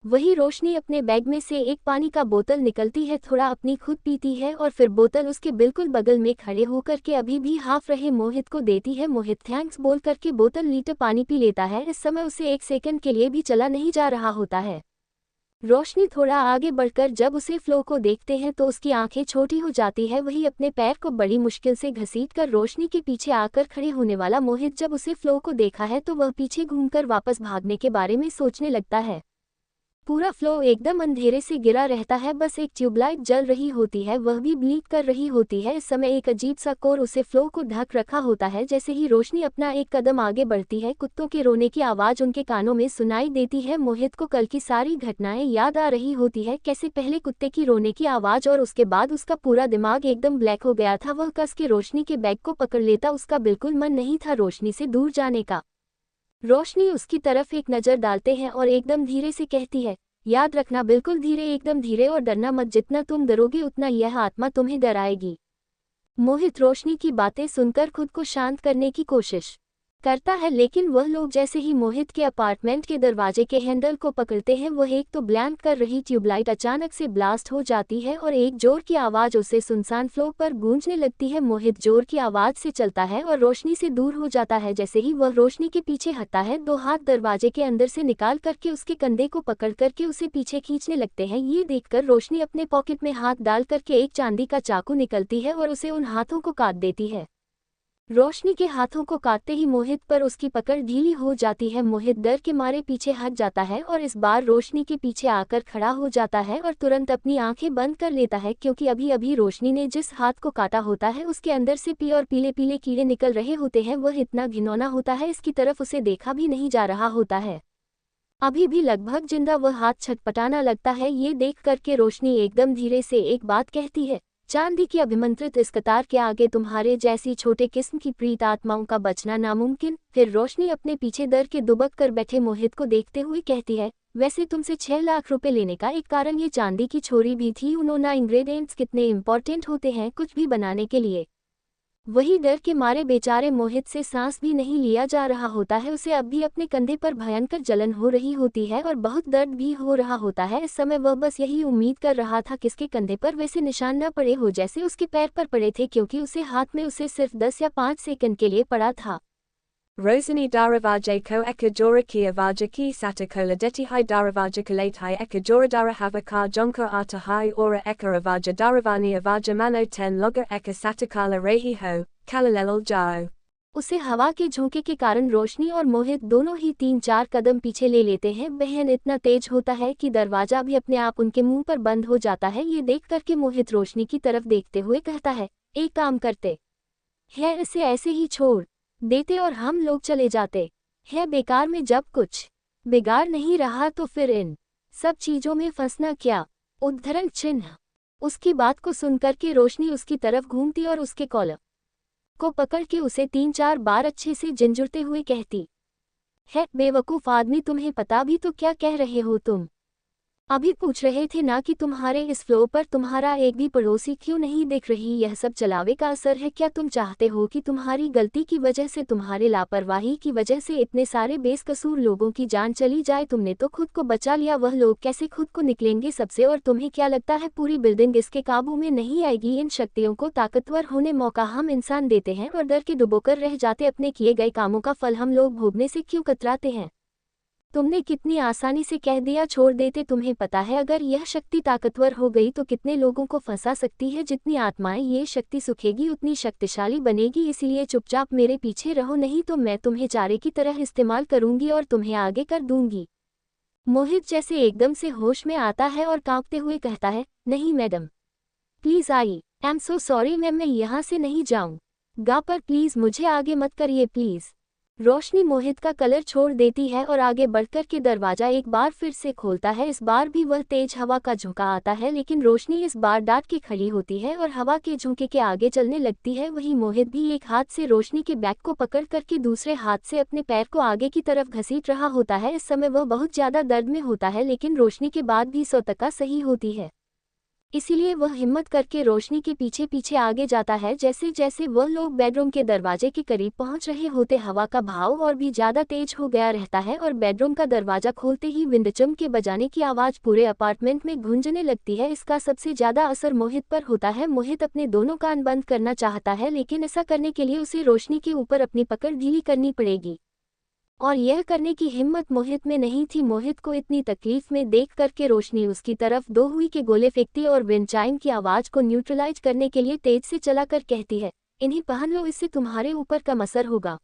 वही रोशनी अपने बैग में से एक पानी का बोतल निकलती है, थोड़ा अपनी खुद पीती है और फिर बोतल उसके बिल्कुल बगल में खड़े होकर के अभी भी हाफ रहे मोहित को देती है। मोहित थैंक्स बोल करके बोतल लीटर पानी पी लेता है। इस समय उसे एक सेकंड के लिए भी चला नहीं जा रहा होता है। रोशनी थोड़ा आगे बढ़कर जब उसे फ्लो को देखते हैं तो उसकी आंखें छोटी हो जाती है। वही अपने पैर को बड़ी मुश्किल से घसीटकर रोशनी के पीछे आकर खड़े होने वाला मोहित जब उसे फ्लो को देखा है तो वह पीछे घूमकर वापस भागने के बारे में सोचने लगता है। पूरा फ्लो एकदम अंधेरे से गिरा रहता है, बस एक ट्यूबलाइट जल रही होती है, वह भी ब्लिंक कर रही होती है। इस समय एक अजीब सा कोर उसे फ्लो को ढक रखा होता है। जैसे ही रोशनी अपना एक कदम आगे बढ़ती है, कुत्तों के रोने की आवाज उनके कानों में सुनाई देती है। मोहित को कल की सारी घटनाएं याद आ रही होती है, कैसे पहले कुत्ते की रोने की आवाज और उसके बाद उसका पूरा दिमाग एकदम ब्लैक हो गया था। वह कस के रोशनी के बैग को पकड़ लेता, उसका बिल्कुल मन नहीं था रोशनी से दूर जाने का। रोशनी उसकी तरफ एक नज़र डालते हैं और एकदम धीरे से कहती है, याद रखना, बिल्कुल धीरे, एकदम धीरे, और डरना मत, जितना तुम डरोगे उतना यह आत्मा तुम्हें डराएगी। मोहित रोशनी की बातें सुनकर खुद को शांत करने की कोशिश करता है, लेकिन वह लोग जैसे ही मोहित के अपार्टमेंट के दरवाजे के हैंडल को पकड़ते हैं, वह एक तो ब्लैंक कर रही ट्यूबलाइट अचानक से ब्लास्ट हो जाती है और एक जोर की आवाज़ उसे सुनसान फ्लोर पर गूंजने लगती है। मोहित जोर की आवाज़ से चलता है और रोशनी से दूर हो जाता है। जैसे ही वह रोशनी के पीछे हटता है, दो हाथ दरवाजे के अंदर से निकाल करके उसके कंधे को पकड़ करके उसे पीछे खींचने लगते हैं। ये देखकर रोशनी अपने पॉकेट में हाथ डाल करके एक चांदी का चाकू निकलती है और उसे उन हाथों को काट देती है। रोशनी के हाथों को काटते ही मोहित पर उसकी पकड़ ढीली हो जाती है। मोहित डर के मारे पीछे हट जाता है और इस बार रोशनी के पीछे आकर खड़ा हो जाता है और तुरंत अपनी आंखें बंद कर लेता है, क्योंकि अभी अभी रोशनी ने जिस हाथ को काटा होता है उसके अंदर से और पीले पीले कीड़े निकल रहे होते हैं। वह इतना घिनौना होता है, इसकी तरफ उसे देखा भी नहीं जा रहा होता है। अभी भी लगभग जिंदा वह हाथ छटपटाना लगता है। ये देख करके रोशनी एकदम धीरे से एक बात कहती है, चांदी की अभिमंत्रित इस कतार के आगे तुम्हारे जैसी छोटे किस्म की प्रीत आत्माओं का बचना नामुमकिन। फिर रोशनी अपने पीछे डर के दुबक कर बैठे मोहित को देखते हुए कहती है, वैसे तुमसे 6 लाख रुपए लेने का एक कारण ये चांदी की छोरी भी थी। उन्होंने इंग्रेडिएंट्स कितने इंपॉर्टेंट होते हैं कुछ भी बनाने के लिए। वही डर के मारे बेचारे मोहित से सांस भी नहीं लिया जा रहा होता है। उसे अब भी अपने कंधे पर भयंकर जलन हो रही होती है और बहुत दर्द भी हो रहा होता है। इस समय वह बस यही उम्मीद कर रहा था किसके कंधे पर वैसे निशान न पड़े हो जैसे उसके पैर पर पड़े थे, क्योंकि उसे हाथ में उसे सिर्फ 10 या 5 सेकंड के लिए पड़ा था। Rosani Daravaja ko ekajora ki avaja ki satakola deti hi Daravaja kalate hi ekajora darahavaka jonka ata hi ora eka avaja Daravani avaja mano 10 logger eka satakala rehi ho, kalalelal jao। उसे हवा के झोंके के कारण रोशनी और मोहित दोनों ही 3-4 कदम पीछे ले लेते हैं। बहन इतना तेज होता है कि दरवाजा भी अपने आप उनके मुंह पर बंद हो जाता है। ये देख करके मोहित रोशनी की तरफ देखते हुए कहता है, एक काम करते हैं, इसे ऐसे ही छोड़ देते और हम लोग चले जाते हैं। बेकार में जब कुछ बिगाड़ नहीं रहा तो फिर इन सब चीजों में फंसना क्या। उद्धरण चिन्ह। उसकी बात को सुनकर के रोशनी उसकी तरफ घूमती और उसके कॉलर को पकड़ के उसे 3-4 बार अच्छे से झंझोड़ते हुए कहती है, बेवकूफ़ आदमी, तुम्हें पता भी तो क्या कह रहे हो तुम? अभी पूछ रहे थे ना कि तुम्हारे इस फ्लो पर तुम्हारा एक भी पड़ोसी क्यों नहीं दिख रही। यह सब चलावे का असर है क्या? तुम चाहते हो कि तुम्हारी गलती की वजह से, तुम्हारे लापरवाही की वजह से इतने सारे बेकसूर लोगों की जान चली जाए? तुमने तो खुद को बचा लिया, वह लोग कैसे खुद को निकलेंगे सबसे? और तुम्हें क्या लगता है पूरी बिल्डिंग इसके काबू में नहीं आएगी? इन शक्तियों को ताकतवर होने मौका हम इंसान देते हैं और डर के डुबोकर रह जाते। अपने किए गए कामों का फल हम लोग भोगने से क्यों कतराते हैं? तुमने कितनी आसानी से कह दिया छोड़ देते। तुम्हें पता है अगर यह शक्ति ताकतवर हो गई तो कितने लोगों को फंसा सकती है? जितनी आत्माएं ये शक्ति सुखेगी उतनी शक्तिशाली बनेगी। इसलिए चुपचाप मेरे पीछे रहो, नहीं तो मैं तुम्हें चारे की तरह इस्तेमाल करूंगी और तुम्हें आगे कर दूंगी। मोहित जैसे एकदम से होश में आता है और कांपते हुए कहता है, नहीं madam, please I am so sorry ma'am, मैं यहाँ से नहीं जाऊंगा, पर प्लीज मुझे आगे मत करिए प्लीज। रोशनी मोहित का कलर छोड़ देती है और आगे बढ़कर के दरवाजा एक बार फिर से खोलता है। इस बार भी वह तेज हवा का झोंका आता है, लेकिन रोशनी इस बार डांट के खड़ी होती है और हवा के झोंके के आगे चलने लगती है। वहीं मोहित भी एक हाथ से रोशनी के बैग को पकड़ करके दूसरे हाथ से अपने पैर को आगे की तरफ घसीट रहा होता है। इस समय वह बहुत ज्यादा दर्द में होता है, लेकिन रोशनी के बाद भी 100% सही होती है, इसीलिए वह हिम्मत करके रोशनी के पीछे पीछे आगे जाता है। जैसे जैसे वह लोग बेडरूम के दरवाजे के करीब पहुंच रहे होते, हवा का भाव और भी ज्यादा तेज हो गया रहता है और बेडरूम का दरवाजा खोलते ही विंडचम के बजाने की आवाज पूरे अपार्टमेंट में गूंजने लगती है। इसका सबसे ज्यादा असर मोहित पर होता है। मोहित अपने दोनों कान बंद करना चाहता है, लेकिन ऐसा करने के लिए उसे रोशनी के ऊपर अपनी पकड़ ढीली करनी पड़ेगी और यह करने की हिम्मत मोहित में नहीं थी। मोहित को इतनी तकलीफ में देख करके रोशनी उसकी तरफ 2 हुई के गोले फेंकती और विंड चाइम की आवाज को न्यूट्रलाइज करने के लिए तेज से चलाकर कहती है, इन्हें पहन लो, इससे तुम्हारे ऊपर कम असर होगा।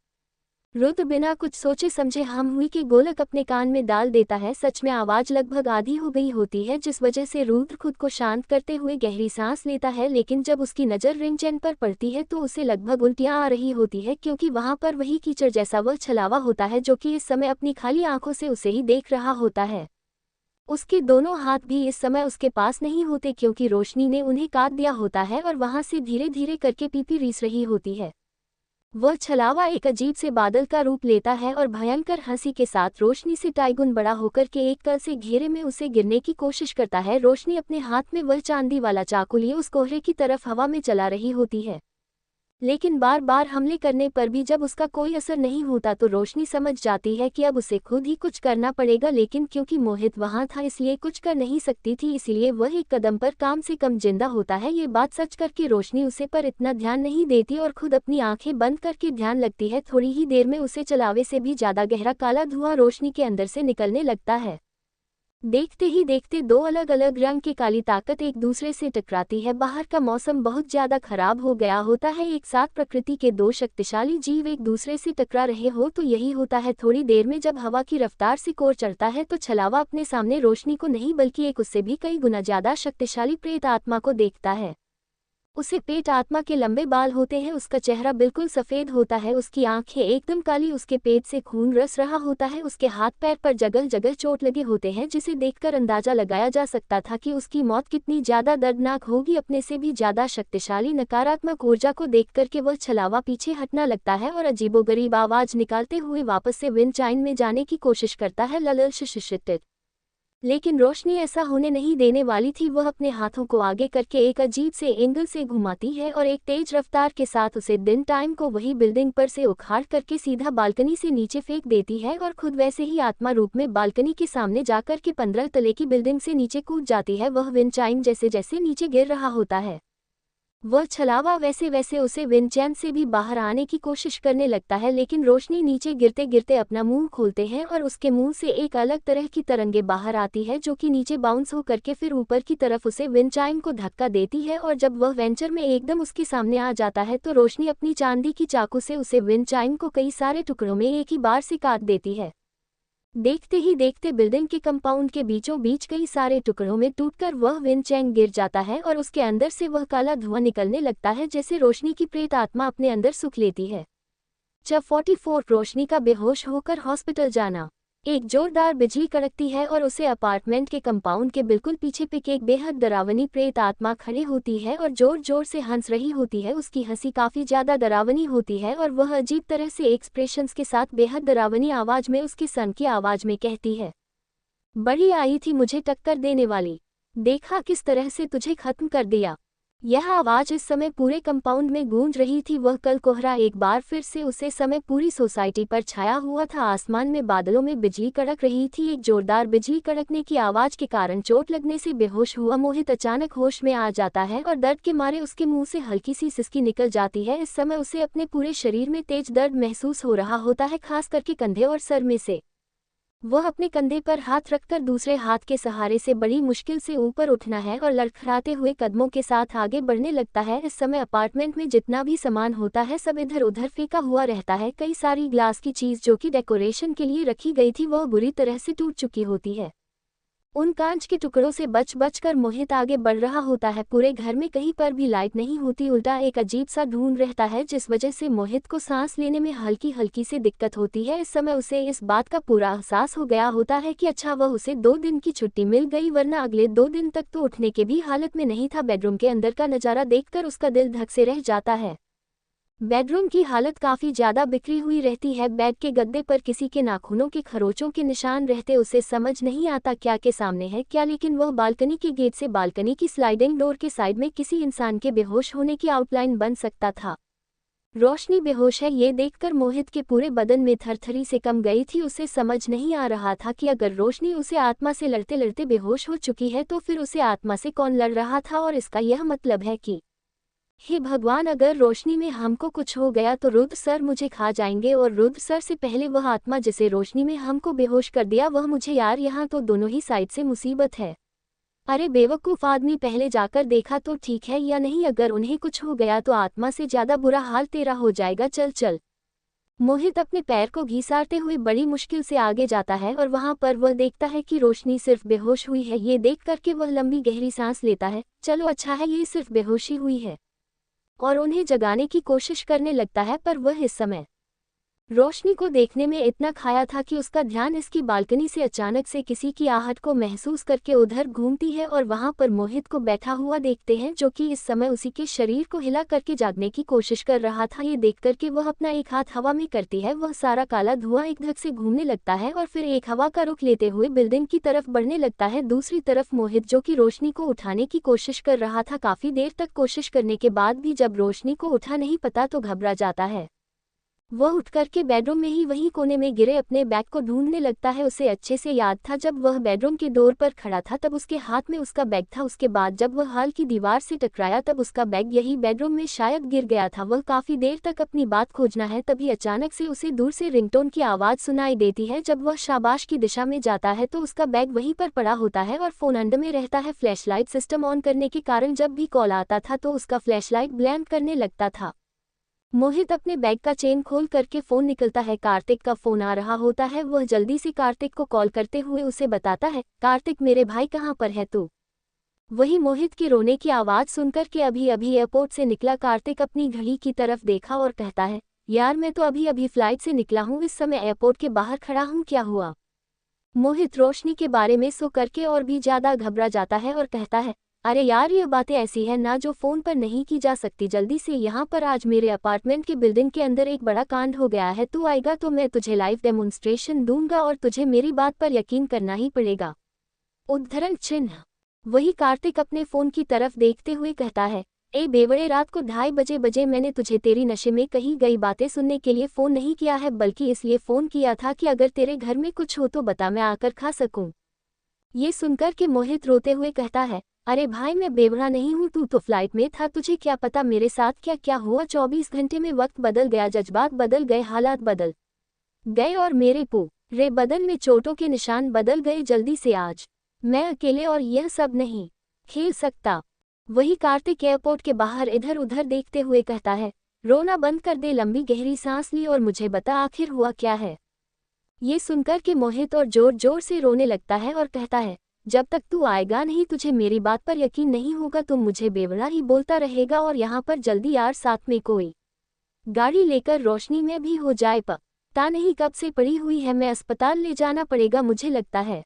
रुद्र बिना कुछ सोचे समझे हम हुई के गोलक अपने कान में डाल देता है। सच में आवाज लगभग आधी हो गई होती है, जिस वजह से रुद्र खुद को शांत करते हुए गहरी सांस लेता है। लेकिन जब उसकी नज़र रिंग चैन पर पड़ती है तो उसे लगभग उल्टियां आ रही होती है, क्योंकि वहां पर वही कीचड़ जैसा वह छलावा होता है जो कि इस समय अपनी खाली आंखों से उसे ही देख रहा होता है। उसके दोनों हाथ भी इस समय उसके पास नहीं होते, क्योंकि रोशनी ने उन्हें काट दिया होता है और वहां से धीरे धीरे करके पीपी रीस रही होती है। वह छलावा एक अजीब से बादल का रूप लेता है और भयंकर हंसी के साथ रोशनी से टाइगुन बड़ा होकर के एक कल से घेरे में उसे गिरने की कोशिश करता है। रोशनी अपने हाथ में वह चांदी वाला चाकू लिए उस कोहरे की तरफ हवा में चला रही होती है, लेकिन बार बार हमले करने पर भी जब उसका कोई असर नहीं होता तो रोशनी समझ जाती है कि अब उसे खुद ही कुछ करना पड़ेगा। लेकिन क्योंकि मोहित वहां था इसलिए कुछ कर नहीं सकती थी, इसलिए वह एक कदम पर कम से कम जिंदा होता है। ये बात सच करके रोशनी उसे पर इतना ध्यान नहीं देती और खुद अपनी आंखें बंद करके ध्यान लगती है। थोड़ी ही देर में उसे चलावे से भी ज्यादा गहरा काला धुआं रोशनी के अंदर से निकलने लगता है। देखते ही देखते 2 अलग अलग रंग की काली ताकत एक दूसरे से टकराती है। बाहर का मौसम बहुत ज्यादा खराब हो गया होता है। एक साथ प्रकृति के 2 शक्तिशाली जीव एक दूसरे से टकरा रहे हो तो यही होता है। थोड़ी देर में जब हवा की रफ्तार से कोर चढ़ता है तो छलावा अपने सामने रोशनी को नहीं बल्कि एक उससे भी कई गुना ज्यादा शक्तिशाली प्रेत आत्मा को देखता है। उसे पेट आत्मा के लंबे बाल होते हैं, उसका चेहरा बिल्कुल सफेद होता है, उसकी आंखें एकदम काली, उसके पेट से खून रस रहा होता है, उसके हाथ पैर पर जगह जगह चोट लगे होते हैं, जिसे देखकर अंदाजा लगाया जा सकता था कि उसकी मौत कितनी ज्यादा दर्दनाक होगी। अपने से भी ज्यादा शक्तिशाली नकारात्मक ऊर्जा को देखकर के वह छलावा पीछे हटना लगता है और अजीबोगरीब आवाज निकालते हुए वापस से विंड चाइन में जाने की कोशिश करता है। ललल शिशिशिटित। लेकिन रोशनी ऐसा होने नहीं देने वाली थी। वह अपने हाथों को आगे करके एक अजीब से एंगल से घुमाती है और एक तेज रफ्तार के साथ उसे दिन टाइम को वही बिल्डिंग पर से उखाड़ करके सीधा बालकनी से नीचे फेंक देती है और खुद वैसे ही आत्मा रूप में बालकनी के सामने जाकर के 15 तले की बिल्डिंग से नीचे कूद जाती है। वह विंड चाइम जैसे जैसे नीचे गिर रहा होता है वह छलावा वैसे वैसे उसे विंड चैन से भी बाहर आने की कोशिश करने लगता है, लेकिन रोशनी नीचे गिरते गिरते अपना मुंह खोलते हैं और उसके मुंह से एक अलग तरह की तरंगे बाहर आती है जो कि नीचे बाउंस हो करके फिर ऊपर की तरफ उसे विंड चाइम को धक्का देती है। और जब वह वेंचर में एकदम उसके सामने आ जाता है तो रोशनी अपनी चांदी की चाकू से उसे विंड चाइम को कई सारे टुकड़ों में एक ही बार से काट देती है। देखते ही देखते बिल्डिंग के कंपाउंड के बीचों बीच कई सारे टुकड़ों में टूटकर वह विंड चैन गिर जाता है और उसके अंदर से वह काला धुआं निकलने लगता है, जैसे रोशनी की प्रेत आत्मा अपने अंदर सुख लेती है। जब 44 रोशनी का बेहोश होकर हॉस्पिटल जाना। एक जोरदार बिजली कड़कती है और उसे अपार्टमेंट के कंपाउंड के बिल्कुल पीछे पिक एक बेहद डरावनी प्रेत आत्मा खड़ी होती है और जोर जोर से हंस रही होती है। उसकी हंसी काफी ज्यादा डरावनी होती है और वह अजीब तरह से एक्सप्रेशंस के साथ बेहद डरावनी आवाज में उसके सन की आवाज में कहती है, बड़ी आई थी मुझे टक्कर देने वाली, देखा किस तरह से तुझे खत्म कर दिया। यह आवाज इस समय पूरे कंपाउंड में गूंज रही थी। वह कल कोहरा एक बार फिर से उसे समय पूरी सोसाइटी पर छाया हुआ था। आसमान में बादलों में बिजली कड़क रही थी। एक जोरदार बिजली कड़कने की आवाज के कारण चोट लगने से बेहोश हुआ मोहित अचानक होश में आ जाता है और दर्द के मारे उसके मुंह से हल्की सी सिसकी निकल जाती है। इस समय उसे अपने पूरे शरीर में तेज दर्द महसूस हो रहा होता है, खास करके कंधे और सर में से। वह अपने कंधे पर हाथ रखकर दूसरे हाथ के सहारे से बड़ी मुश्किल से ऊपर उठना है और लड़खड़ाते हुए कदमों के साथ आगे बढ़ने लगता है। इस समय अपार्टमेंट में जितना भी सामान होता है सब इधर उधर फेंका हुआ रहता है। कई सारी ग्लास की चीज जो कि डेकोरेशन के लिए रखी गई थी वह बुरी तरह से टूट चुकी होती है। उन कांच के टुकड़ों से बच बच कर मोहित आगे बढ़ रहा होता है। पूरे घर में कहीं पर भी लाइट नहीं होती, उल्टा एक अजीब सा ढूंढ रहता है, जिस वजह से मोहित को सांस लेने में हल्की हल्की से दिक्कत होती है। इस समय उसे इस बात का पूरा एहसास हो गया होता है कि अच्छा वह उसे 2 दिन की छुट्टी मिल गई, वरना अगले 2 दिन तक तो उठने के भी हालत में नहीं था। बेडरूम के अंदर का नज़ारा देखकर उसका दिल धक से रह जाता है। बेडरूम की हालत काफी ज्यादा बिखरी हुई रहती है। बेड के गद्दे पर किसी के नाखूनों के खरोचों के निशान रहते। उसे समझ नहीं आता क्या के सामने है क्या, लेकिन वह बालकनी के गेट से बालकनी की स्लाइडिंग डोर के साइड में किसी इंसान के बेहोश होने की आउटलाइन बन सकता था। रोशनी बेहोश है ये देखकर मोहित के पूरे बदन में थरथरी से कम गई थी। उसे समझ नहीं आ रहा था कि अगर रोशनी उसे आत्मा से लड़ते लड़ते बेहोश हो चुकी है तो फिर उसे आत्मा से कौन लड़ रहा था, और इसका यह मतलब है कि हे भगवान, अगर रोशनी में हमको कुछ हो गया तो रुद्र सर मुझे खा जाएंगे, और रुद्र सर से पहले वह आत्मा जिसे रोशनी में हमको बेहोश कर दिया वह मुझे। यार यहाँ तो दोनों ही साइड से मुसीबत है। अरे बेवकूफ़ आदमी, पहले जाकर देखा तो ठीक है या नहीं? अगर उन्हें कुछ हो गया तो आत्मा से ज़्यादा बुरा हाल तेरा हो जाएगा। चल चल। मोहित अपने पैर को घिसारते हुए बड़ी मुश्किल से आगे जाता है और वहां पर वह देखता है कि रोशनी सिर्फ बेहोश हुई है। ये देख करके वह लंबी गहरी सांस लेता है। चलो अच्छा है, ये सिर्फ बेहोशी हुई है, और उन्हें जगाने की कोशिश करने लगता है। पर वह इस समय रोशनी को देखने में इतना खाया था कि उसका ध्यान इसकी बालकनी से अचानक से किसी की आहट को महसूस करके उधर घूमती है, और वहां पर मोहित को बैठा हुआ देखते हैं जो कि इस समय उसी के शरीर को हिला करके जागने की कोशिश कर रहा था। ये देख करके वह अपना एक हाथ हवा में करती है। वह सारा काला धुआं एक धक से घूमने लगता है और फिर एक हवा का रुख लेते हुए बिल्डिंग की तरफ बढ़ने लगता है। दूसरी तरफ मोहित, जो कि रोशनी को उठाने की कोशिश कर रहा था, काफी देर तक कोशिश करने के बाद भी जब रोशनी को उठा नहीं पता तो घबरा जाता है। वह उठ करके बेडरूम में ही वहीं कोने में गिरे अपने बैग को ढूंढने लगता है। उसे अच्छे से याद था, जब वह बेडरूम के डोर पर खड़ा था तब उसके हाथ में उसका बैग था। उसके बाद जब वह हाल की दीवार से टकराया तब उसका बैग यही बेडरूम में शायद गिर गया था। वह काफी देर तक अपनी बात खोजना है, तभी अचानक से उसे दूर से रिंगटोन की आवाज सुनाई देती है। जब वह शाबाश की दिशा में जाता है तो उसका बैग वहीं पर पड़ा होता है और फोन अंडर में रहता है। फ्लैशलाइट सिस्टम ऑन करने के कारण जब भी कॉल आता था तो उसका फ्लैशलाइट ब्लैंक करने लगता था। मोहित अपने बैग का चेन खोल करके फोन निकलता है। कार्तिक का फोन आ रहा होता है। वह जल्दी से कार्तिक को कॉल करते हुए उसे बताता है, कार्तिक मेरे भाई कहाँ पर है तू? वही मोहित की रोने की आवाज़ सुनकर के अभी अभी एयरपोर्ट से निकला कार्तिक अपनी घड़ी की तरफ देखा और कहता है, यार मैं तो अभी अभी फ्लाइट से निकला हूँ, इस समय एयरपोर्ट के बाहर खड़ा हूँ, क्या हुआ? मोहित रोशनी के बारे में सो करके और भी ज़्यादा घबरा जाता है और कहता है, अरे यार ये बातें ऐसी है ना जो फ़ोन पर नहीं की जा सकती। जल्दी से यहाँ पर आज मेरे अपार्टमेंट के बिल्डिंग के अंदर एक बड़ा कांड हो गया है। तू आएगा तो मैं तुझे लाइव डेमोन्स्ट्रेशन दूंगा और तुझे मेरी बात पर यकीन करना ही पड़ेगा। उद्धरण चिन्ह। वही कार्तिक अपने फ़ोन की तरफ देखते हुए कहता है, ए बेवड़े, रात को 2:30 बजे मैंने तुझे तेरी नशे में कही गई बातें सुनने के लिए फ़ोन नहीं किया है, बल्कि इसलिए फ़ोन किया था कि अगर तेरे घर में कुछ हो तो बता, मैं आकर खा सकूं। ये सुनकर के मोहित रोते हुए कहता है, अरे भाई मैं बेवड़ा नहीं हूँ, तू तो फ्लाइट में था, तुझे क्या पता मेरे साथ क्या क्या हुआ। 24 घंटे में वक्त बदल गया, जज्बात बदल गए, हालात बदल गए और मेरे पूरे बदन में चोटों के निशान बदल गए। जल्दी से आज मैं अकेले और यह सब नहीं खेल सकता। वही कार्तिक एयरपोर्ट के बाहर इधर उधर देखते हुए कहता है, रोना बंद कर दे। लंबी गहरी सांस ली और मुझे बता आखिर हुआ क्या है। ये सुनकर के मोहित और जोर जोर से रोने लगता है और कहता है, जब तक तू आएगा नहीं तुझे मेरी बात पर यकीन नहीं होगा, तुम मुझे बेवड़ा ही बोलता रहेगा। और यहाँ पर जल्दी यार, साथ में कोई गाड़ी लेकर रोशनी में भी हो जाए, पता नहीं कब से पड़ी हुई है, मैं अस्पताल ले जाना पड़ेगा मुझे लगता है।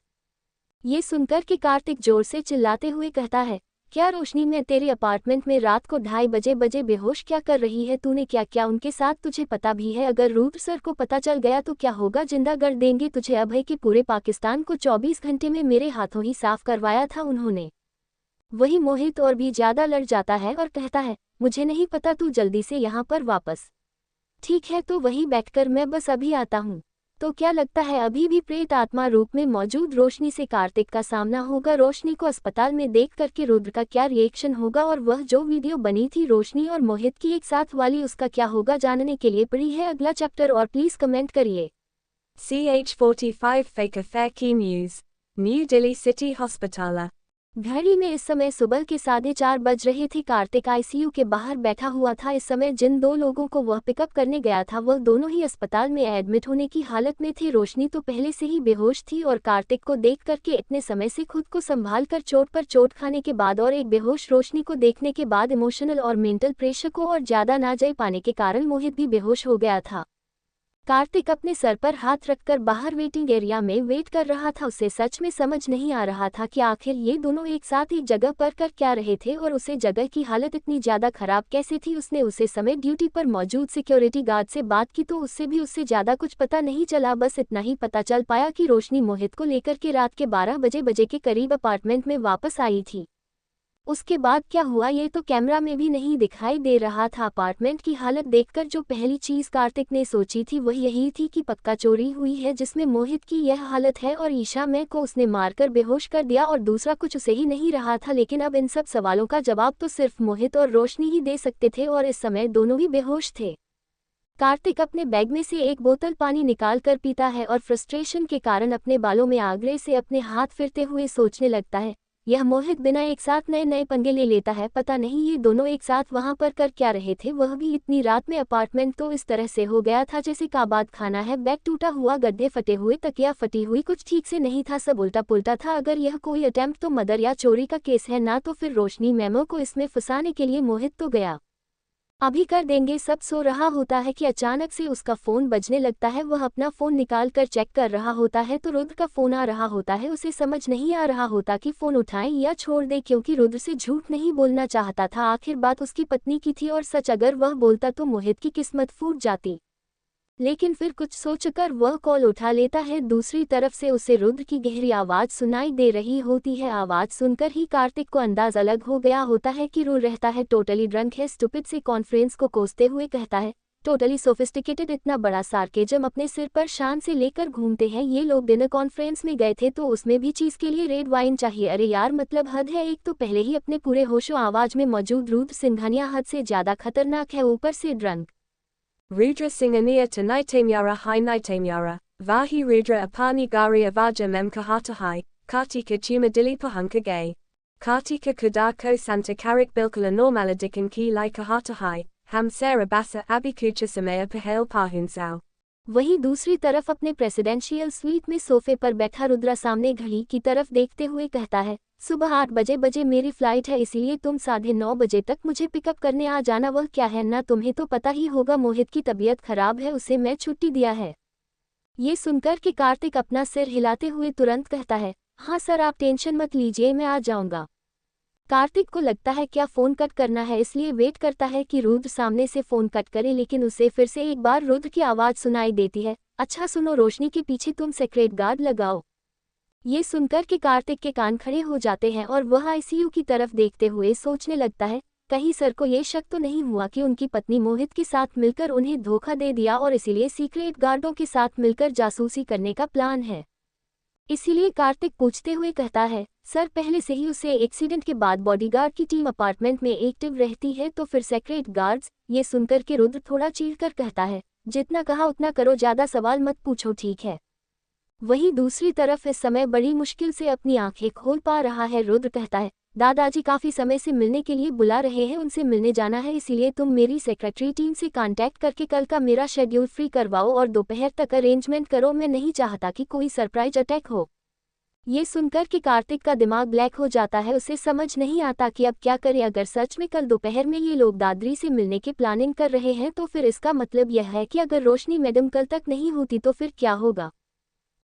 ये सुनकर के कार्तिक जोर से चिल्लाते हुए कहता है, क्या रोशनी में तेरे अपार्टमेंट में रात को 2:30 बजे बेहोश क्या कर रही है? तूने क्या क्या उनके साथ तुझे पता भी है? अगर रुद्र सर को पता चल गया तो क्या होगा? जिंदा कर देंगे तुझे। अभय के पूरे पाकिस्तान को 24 घंटे में मेरे हाथों ही साफ करवाया था उन्होंने। वही मोहित और भी ज्यादा लड़ जाता है और कहता है, मुझे नहीं पता, तू जल्दी से यहाँ पर वापस। ठीक है तो वहीं बैठकर मैं बस अभी आता हूँ। तो क्या लगता है अभी भी प्रेत आत्मा रूप में मौजूद रोशनी से कार्तिक का सामना होगा? रोशनी को अस्पताल में देख करके रुद्र का क्या रिएक्शन होगा? और वह जो वीडियो बनी थी रोशनी और मोहित की एक साथ वाली, उसका क्या होगा? जानने के लिए पढ़ी है अगला चैप्टर और प्लीज कमेंट करिए। CH45 Fake Affair Key News. New Delhi City Hospital. घड़ी में इस समय सुबह के 4:30 बज रहे थे। कार्तिक आईसीयू के बाहर बैठा हुआ था। इस समय जिन दो लोगों को वह पिकअप करने गया था वह दोनों ही अस्पताल में एडमिट होने की हालत में थे। रोशनी तो पहले से ही बेहोश थी और कार्तिक को देख करके इतने समय से खुद को संभाल कर चोट पर चोट खाने के बाद और एक बेहोश रोशनी को देखने के बाद इमोशनल और मेंटल प्रेशर को और ज्यादा ना जा पाने के कारण मोहित भी बेहोश हो गया था। कार्तिक अपने सर पर हाथ रखकर बाहर वेटिंग एरिया में वेट कर रहा था। उसे सच में समझ नहीं आ रहा था कि आखिर ये दोनों एक साथ एक जगह पर कर क्या रहे थे और उसे जगह की हालत इतनी ज्यादा खराब कैसे थी। उसने उसे समय ड्यूटी पर मौजूद सिक्योरिटी गार्ड से बात की तो उससे ज्यादा कुछ पता नहीं चला। बस इतना ही पता चल पाया कि रोशनी मोहित को लेकर के रात के 12 बजे के करीब अपार्टमेंट में वापस आई थी। उसके बाद क्या हुआ ये तो कैमरा में भी नहीं दिखाई दे रहा था। अपार्टमेंट की हालत देखकर जो पहली चीज कार्तिक ने सोची थी वह यही थी कि पक्का चोरी हुई है जिसमें मोहित की यह हालत है और ईशा मैं को उसने मारकर बेहोश कर दिया और दूसरा कुछ उसे ही नहीं रहा था। लेकिन अब इन सब सवालों का जवाब तो सिर्फ मोहित और रोशनी ही दे सकते थे और इस समय दोनों ही बेहोश थे। कार्तिक अपने बैग में से एक बोतल पानी निकाल कर पीता है और फ्रस्ट्रेशन के कारण अपने बालों में आगरे से अपने हाथ फिरते हुए सोचने लगता है, यह मोहित बिना एक साथ नए नए पंगे ले लेता है, पता नहीं ये दोनों एक साथ वहां पर कर क्या रहे थे, वह भी इतनी रात में। अपार्टमेंट तो इस तरह से हो गया था जैसे काबाद खाना है, बेड टूटा हुआ, गड्ढे फटे हुए, तकिया फटी हुई, कुछ ठीक से नहीं था, सब उल्टा पुल्टा था। अगर यह कोई अटेम्प्ट तो मर्डर या चोरी का केस है ना, तो फिर रोशनी मैमो को इसमें फंसाने के लिए मोहित तो गया, अभी कर देंगे। सब सो रहा होता है कि अचानक से उसका फोन बजने लगता है। वह अपना फोन निकाल कर चेक कर रहा होता है तो रुद्र का फोन आ रहा होता है। उसे समझ नहीं आ रहा होता कि फोन उठाएं या छोड़ दे, क्योंकि रुद्र से झूठ नहीं बोलना चाहता था। आखिर बात उसकी पत्नी की थी और सच अगर वह बोलता तो मोहित की किस्मत फूट जाती। लेकिन फिर कुछ सोचकर वह कॉल उठा लेता है। दूसरी तरफ से उसे रुद्र की गहरी आवाज सुनाई दे रही होती है। आवाज सुनकर ही कार्तिक को अंदाज अलग हो गया होता है कि रो रहता है, टोटली ड्रंक है, स्टूपिड से कॉन्फ्रेंस को कोसते हुए कहता है, टोटली सोफिस्टिकेटेड, इतना बड़ा सार्केजम अपने सिर पर शान से लेकर घूमते हैं ये लोग। डिनर कॉन्फ्रेंस में गए थे तो उसमें भी चीज के लिए रेड वाइन चाहिए, अरे यार मतलब हद है। एक तो पहले ही अपने पूरे होशो आवाज में मौजूद रुद्र सिंघानिया हद से ज्यादा खतरनाक है, ऊपर से drunk. Rudra Singania to Naitamyara Hai Naitamyara, Vahi Rudra Apani Gari Avaja Mem Kahata Hai, Kartika Tuma Dili Pahanka Gay. Kartika Kudako Santa Karik Bilkala Normaladikan Ki Lai Kahata Hai, Ham Sarah Basa Abikucha Samaya Pahale Pahunsao. वहीं दूसरी तरफ अपने presidential suite में सोफे पर बैठा रुद्रा सामने घड़ी की तरफ देखते हुए कहता है, सुबह 8 बजे मेरी फ्लाइट है, इसीलिए तुम 9:30 बजे तक मुझे पिकअप करने आ जाना। वह क्या है ना, तुम्हें तो पता ही होगा मोहित की तबीयत खराब है, उसे मैं छुट्टी दिया है। ये सुनकर कि कार्तिक अपना सिर हिलाते हुए तुरंत कहता है, हाँ सर आप टेंशन मत लीजिए, मैं आ जाऊंगा। कार्तिक को लगता है क्या फ़ोन कट करना है, इसलिए वेट करता है कि रुद्र सामने से फ़ोन कट करे, लेकिन उसे फिर से एक बार रुद्र की आवाज़ सुनाई देती है, अच्छा सुनो, रोशनी के पीछे तुम सेक्रेट गार्ड लगाओ। ये सुनकर कि कार्तिक के कान खड़े हो जाते हैं और वह आईसीयू की तरफ देखते हुए सोचने लगता है, कहीं सर को ये शक तो नहीं हुआ कि उनकी पत्नी मोहित के साथ मिलकर उन्हें धोखा दे दिया और इसीलिए सीक्रेट गार्डों के साथ मिलकर जासूसी करने का प्लान है। इसीलिए कार्तिक पूछते हुए कहता है, सर पहले से ही उसे एक्सीडेंट के बाद बॉडीगार्ड की टीम अपार्टमेंट में एक्टिव रहती है, तो फिर सेक्रेट गार्ड्स। ये सुनकर के रुद्र थोड़ा चीढ़कर कहता है, जितना कहा उतना करो, ज़्यादा सवाल मत पूछो, ठीक है। वहीं दूसरी तरफ इस समय बड़ी मुश्किल से अपनी आंखें खोल पा रहा है रुद्र कहता है, दादाजी काफ़ी समय से मिलने के लिए बुला रहे हैं, उनसे मिलने जाना है, इसीलिए तुम मेरी सेक्रेटरी टीम से कांटेक्ट करके कल का मेरा शेड्यूल फ्री करवाओ और दोपहर तक अरेंजमेंट करो, मैं नहीं चाहता कि कोई सरप्राइज अटैक हो। ये सुनकर कि कार्तिक का दिमाग ब्लैक हो जाता है, उसे समझ नहीं आता कि अब क्या करे। अगर सच में कल दोपहर में ये लोग दादरी से मिलने की प्लानिंग कर रहे हैं तो फिर इसका मतलब यह है कि अगर रोशनी मैडम कल तक नहीं होती तो फिर क्या होगा।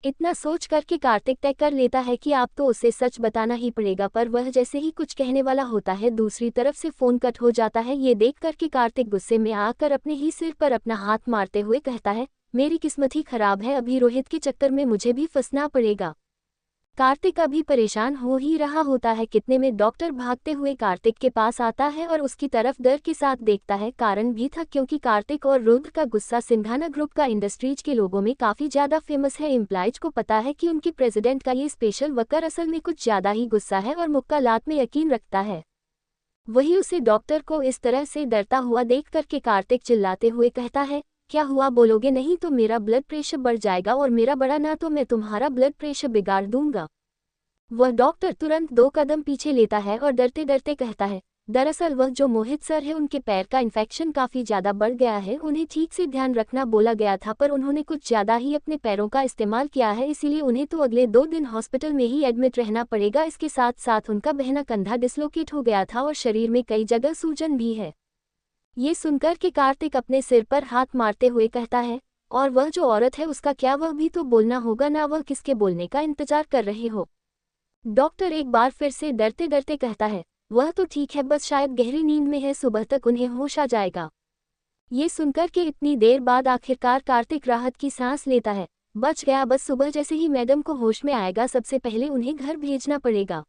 इतना सोच करके कार्तिक तय कर लेता है कि आप तो उसे सच बताना ही पड़ेगा, पर वह जैसे ही कुछ कहने वाला होता है दूसरी तरफ से फ़ोन कट हो जाता है। ये देख कर कि कार्तिक गुस्से में आकर अपने ही सिर पर अपना हाथ मारते हुए कहता है, मेरी किस्मत ही खराब है, अभी रोहित के चक्कर में मुझे भी फंसना पड़ेगा। कार्तिक अभी परेशान हो ही रहा होता है, कितने में डॉक्टर भागते हुए कार्तिक के पास आता है और उसकी तरफ डर के साथ देखता है। कारण भी था क्योंकि कार्तिक और रुद्र का गुस्सा सिंघाना ग्रुप का इंडस्ट्रीज के लोगों में काफ़ी ज़्यादा फेमस है। एम्प्लॉइज को पता है कि उनके प्रेसिडेंट का ये स्पेशल वर्कर असल में कुछ ज़्यादा ही गुस्सा है और मुक्का लात में यकीन रखता है। वही उसे डॉक्टर को इस तरह से डरता हुआ देख करके कार्तिक चिल्लाते हुए कहता है, क्या हुआ, बोलोगे नहीं तो मेरा ब्लड प्रेशर बढ़ जाएगा और मेरा बड़ा ना तो मैं तुम्हारा ब्लड प्रेशर बिगाड़ दूंगा। वह डॉक्टर तुरंत 2 कदम पीछे लेता है और डरते डरते कहता है, दरअसल वह जो मोहित सर है उनके पैर का इन्फेक्शन काफ़ी ज़्यादा बढ़ गया है, उन्हें ठीक से ध्यान रखना बोला गया था पर उन्होंने कुछ ज़्यादा ही अपने पैरों का इस्तेमाल किया है, इसीलिए उन्हें तो अगले 2 दिन हॉस्पिटल में ही एडमिट रहना पड़ेगा। इसके साथ साथ उनका बहना कंधा डिसलोकेट हो गया था और शरीर में कई जगह सूजन भी है। ये सुनकर कि कार्तिक अपने सिर पर हाथ मारते हुए कहता है, और वह जो औरत है उसका क्या, वह भी तो बोलना होगा ना, वह किसके बोलने का इंतजार कर रहे हो। डॉक्टर एक बार फिर से डरते डरते कहता है, वह तो ठीक है, बस शायद गहरी नींद में है, सुबह तक उन्हें होश आ जाएगा। ये सुनकर कि इतनी देर बाद आखिरकार कार्तिक राहत की सांस लेता है, बच गया, बस सुबह जैसे ही मैडम को होश में आएगा सबसे पहले उन्हें घर भेजना पड़ेगा।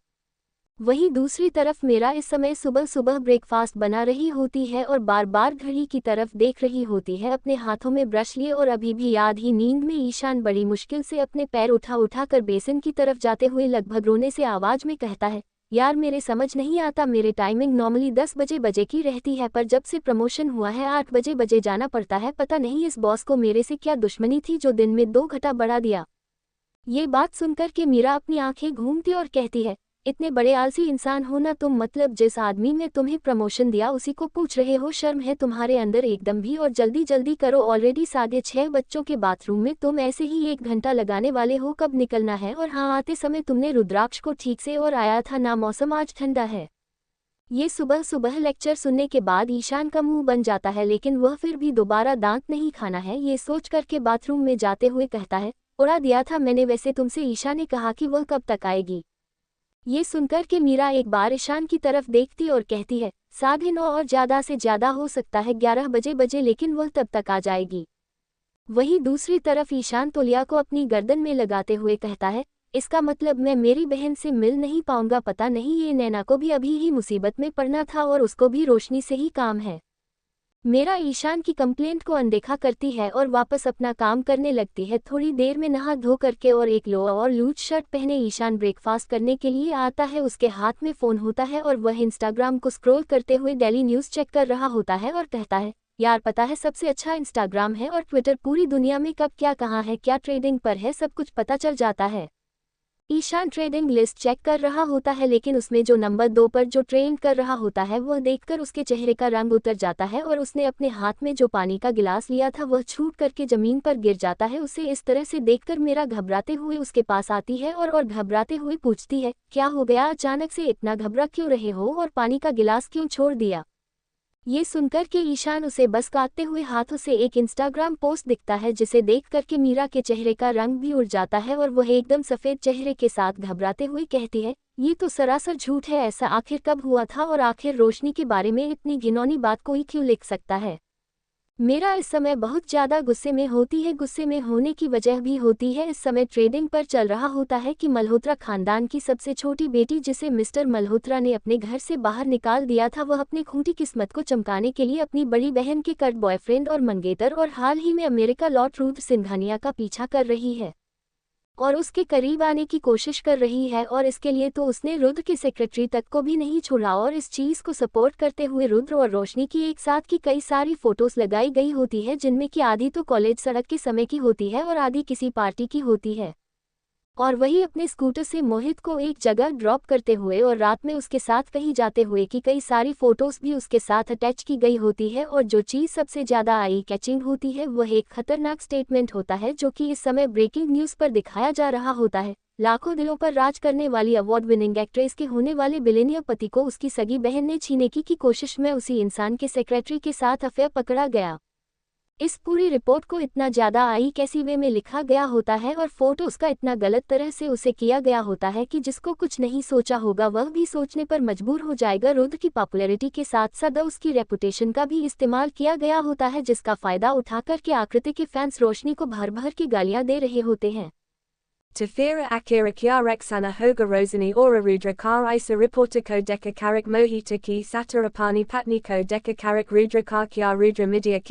वहीं दूसरी तरफ मीरा इस समय सुबह सुबह ब्रेकफास्ट बना रही होती है और बार बार घड़ी की तरफ देख रही होती है, अपने हाथों में ब्रश लिए, और अभी भी आधी नींद में ईशान बड़ी मुश्किल से अपने पैर उठा उठा कर बेसिन की तरफ जाते हुए लगभग रोने से आवाज में कहता है, यार मेरे समझ नहीं आता, मेरे टाइमिंग नॉर्मली 10 बजे की रहती है, पर जब से प्रमोशन हुआ है 8 बजे जाना पड़ता है। पता नहीं इस बॉस को मेरे से क्या दुश्मनी थी जो दिन में 2 घंटा बढ़ा दिया। ये बात सुनकर के मीरा अपनी आंखें घूमती और कहती है, इतने बड़े आलसी इंसान हो ना तुम, मतलब जिस आदमी ने तुम्हें प्रमोशन दिया उसी को पूछ रहे हो, शर्म है तुम्हारे अंदर एकदम भी, और जल्दी जल्दी करो, ऑलरेडी 6:30 बच्चों के बाथरूम में तुम ऐसे ही 1 घंटा लगाने वाले हो, कब निकलना है? और हाँ, आते समय तुमने रुद्राक्ष को ठीक से और आया था ना, मौसम आज ठंडा है। ये सुबह सुबह लेक्चर सुनने के बाद ईशान का मुंह बन जाता है, लेकिन वह फिर भी दोबारा दांत नहीं खाना है ये सोच करके बाथरूम में जाते हुए कहता है, उड़ा दिया था मैंने वैसे तुमसे, ईशा ने कहा कि वह कब तक आएगी। ये सुनकर के मीरा एक बार ईशान की तरफ देखती और कहती है, 9:30 और ज़्यादा से ज़्यादा हो सकता है 11 बजे, लेकिन वह तब तक आ जाएगी। वहीं दूसरी तरफ ईशान तौलिया को अपनी गर्दन में लगाते हुए कहता है, इसका मतलब मैं मेरी बहन से मिल नहीं पाऊंगा, पता नहीं ये नैना को भी अभी ही मुसीबत में पड़ना था और उसको भी रोशनी से ही काम है। मेरा ईशान की कंप्लेंट को अनदेखा करती है और वापस अपना काम करने लगती है। थोड़ी देर में नहा धो करके और एक लोअर और लूज शर्ट पहने ईशान ब्रेकफास्ट करने के लिए आता है। उसके हाथ में फ़ोन होता है और वह इंस्टाग्राम को स्क्रॉल करते हुए डेली न्यूज़ चेक कर रहा होता है और कहता है, यार पता है सबसे अच्छा इंस्टाग्राम है और ट्विटर, पूरी दुनिया में कब क्या कहाँ है, क्या ट्रेडिंग पर है, सब कुछ पता चल जाता है। ईशान ट्रेडिंग लिस्ट चेक कर रहा होता है, लेकिन उसमें जो नंबर 2 पर जो ट्रेड कर रहा होता है वह देखकर उसके चेहरे का रंग उतर जाता है और उसने अपने हाथ में जो पानी का गिलास लिया था वह छूट करके जमीन पर गिर जाता है। उसे इस तरह से देखकर मेरा घबराते हुए उसके पास आती है और घबराते हुए पूछती है, क्या हो गया, अचानक से इतना घबरा क्यों रहे हो और पानी का गिलास क्यों छोड़ दिया? ये सुनकर के ईशान उसे बस काटते हुए हाथों से एक इंस्टाग्राम पोस्ट दिखता है, जिसे देख करके मीरा के चेहरे का रंग भी उड़ जाता है और वह एकदम सफ़ेद चेहरे के साथ घबराते हुए कहती है, ये तो सरासर झूठ है, ऐसा आखिर कब हुआ था और आखिर रोशनी के बारे में इतनी घिनौनी बात कोई क्यों लिख सकता है? मेरा इस समय बहुत ज़्यादा गुस्से में होती है। गुस्से में होने की वजह भी होती है, इस समय ट्रेडिंग पर चल रहा होता है कि मल्होत्रा खानदान की सबसे छोटी बेटी, जिसे मिस्टर मल्होत्रा ने अपने घर से बाहर निकाल दिया था, वह अपनी खूंटी किस्मत को चमकाने के लिए अपनी बड़ी बहन के कट बॉयफ्रेंड और मंगेतर और हाल ही में अमेरिका लॉर्ड रुद्र सिंघानिया का पीछा कर रही है और उसके करीब आने की कोशिश कर रही है, और इसके लिए तो उसने रुद्र के सेक्रेटरी तक को भी नहीं छोड़ा। और इस चीज़ को सपोर्ट करते हुए रुद्र और रोशनी की एक साथ की कई सारी फोटोज लगाई गई होती है, जिनमें कि आधी तो कॉलेज सड़क के समय की होती है और आधी किसी पार्टी की होती है। और वही अपने स्कूटर से मोहित को एक जगह ड्रॉप करते हुए और रात में उसके साथ कहीं जाते हुए की कई सारी फोटोज भी उसके साथ अटैच की गई होती है। और जो चीज़ सबसे ज़्यादा आई कैचिंग होती है वह एक खतरनाक स्टेटमेंट होता है, जो कि इस समय ब्रेकिंग न्यूज़ पर दिखाया जा रहा होता है। लाखों दिलों पर राज करने वाली अवार्ड विनिंग एक्ट्रेस के होने वाले बिलियनियर पति को उसकी सगी बहन ने छीने की कोशिश में उसी इंसान के सेक्रेटरी के साथ अफेयर पकड़ा गया। इस पूरी रिपोर्ट को इतना ज़्यादा आई कैसी वे में लिखा गया होता है और फोटोज़ का इतना गलत तरह से उसे किया गया होता है कि जिसको कुछ नहीं सोचा होगा वह भी सोचने पर मजबूर हो जाएगा। रुद्र की पॉपुलैरिटी के साथ साथ उसकी रेपुटेशन का भी इस्तेमाल किया गया होता है, जिसका फ़ायदा उठाकर के आकृति के फैंस रोशनी को भर भर की गालियाँ दे रहे होते हैं। Tafira Akira Kyareksana Hoga Rosani Aura Rudra Kar Isa Reportiko Deka Karak Mohita Ki Satarapani Patniko Deka Karak Rudra Kar Kya Rudra Midya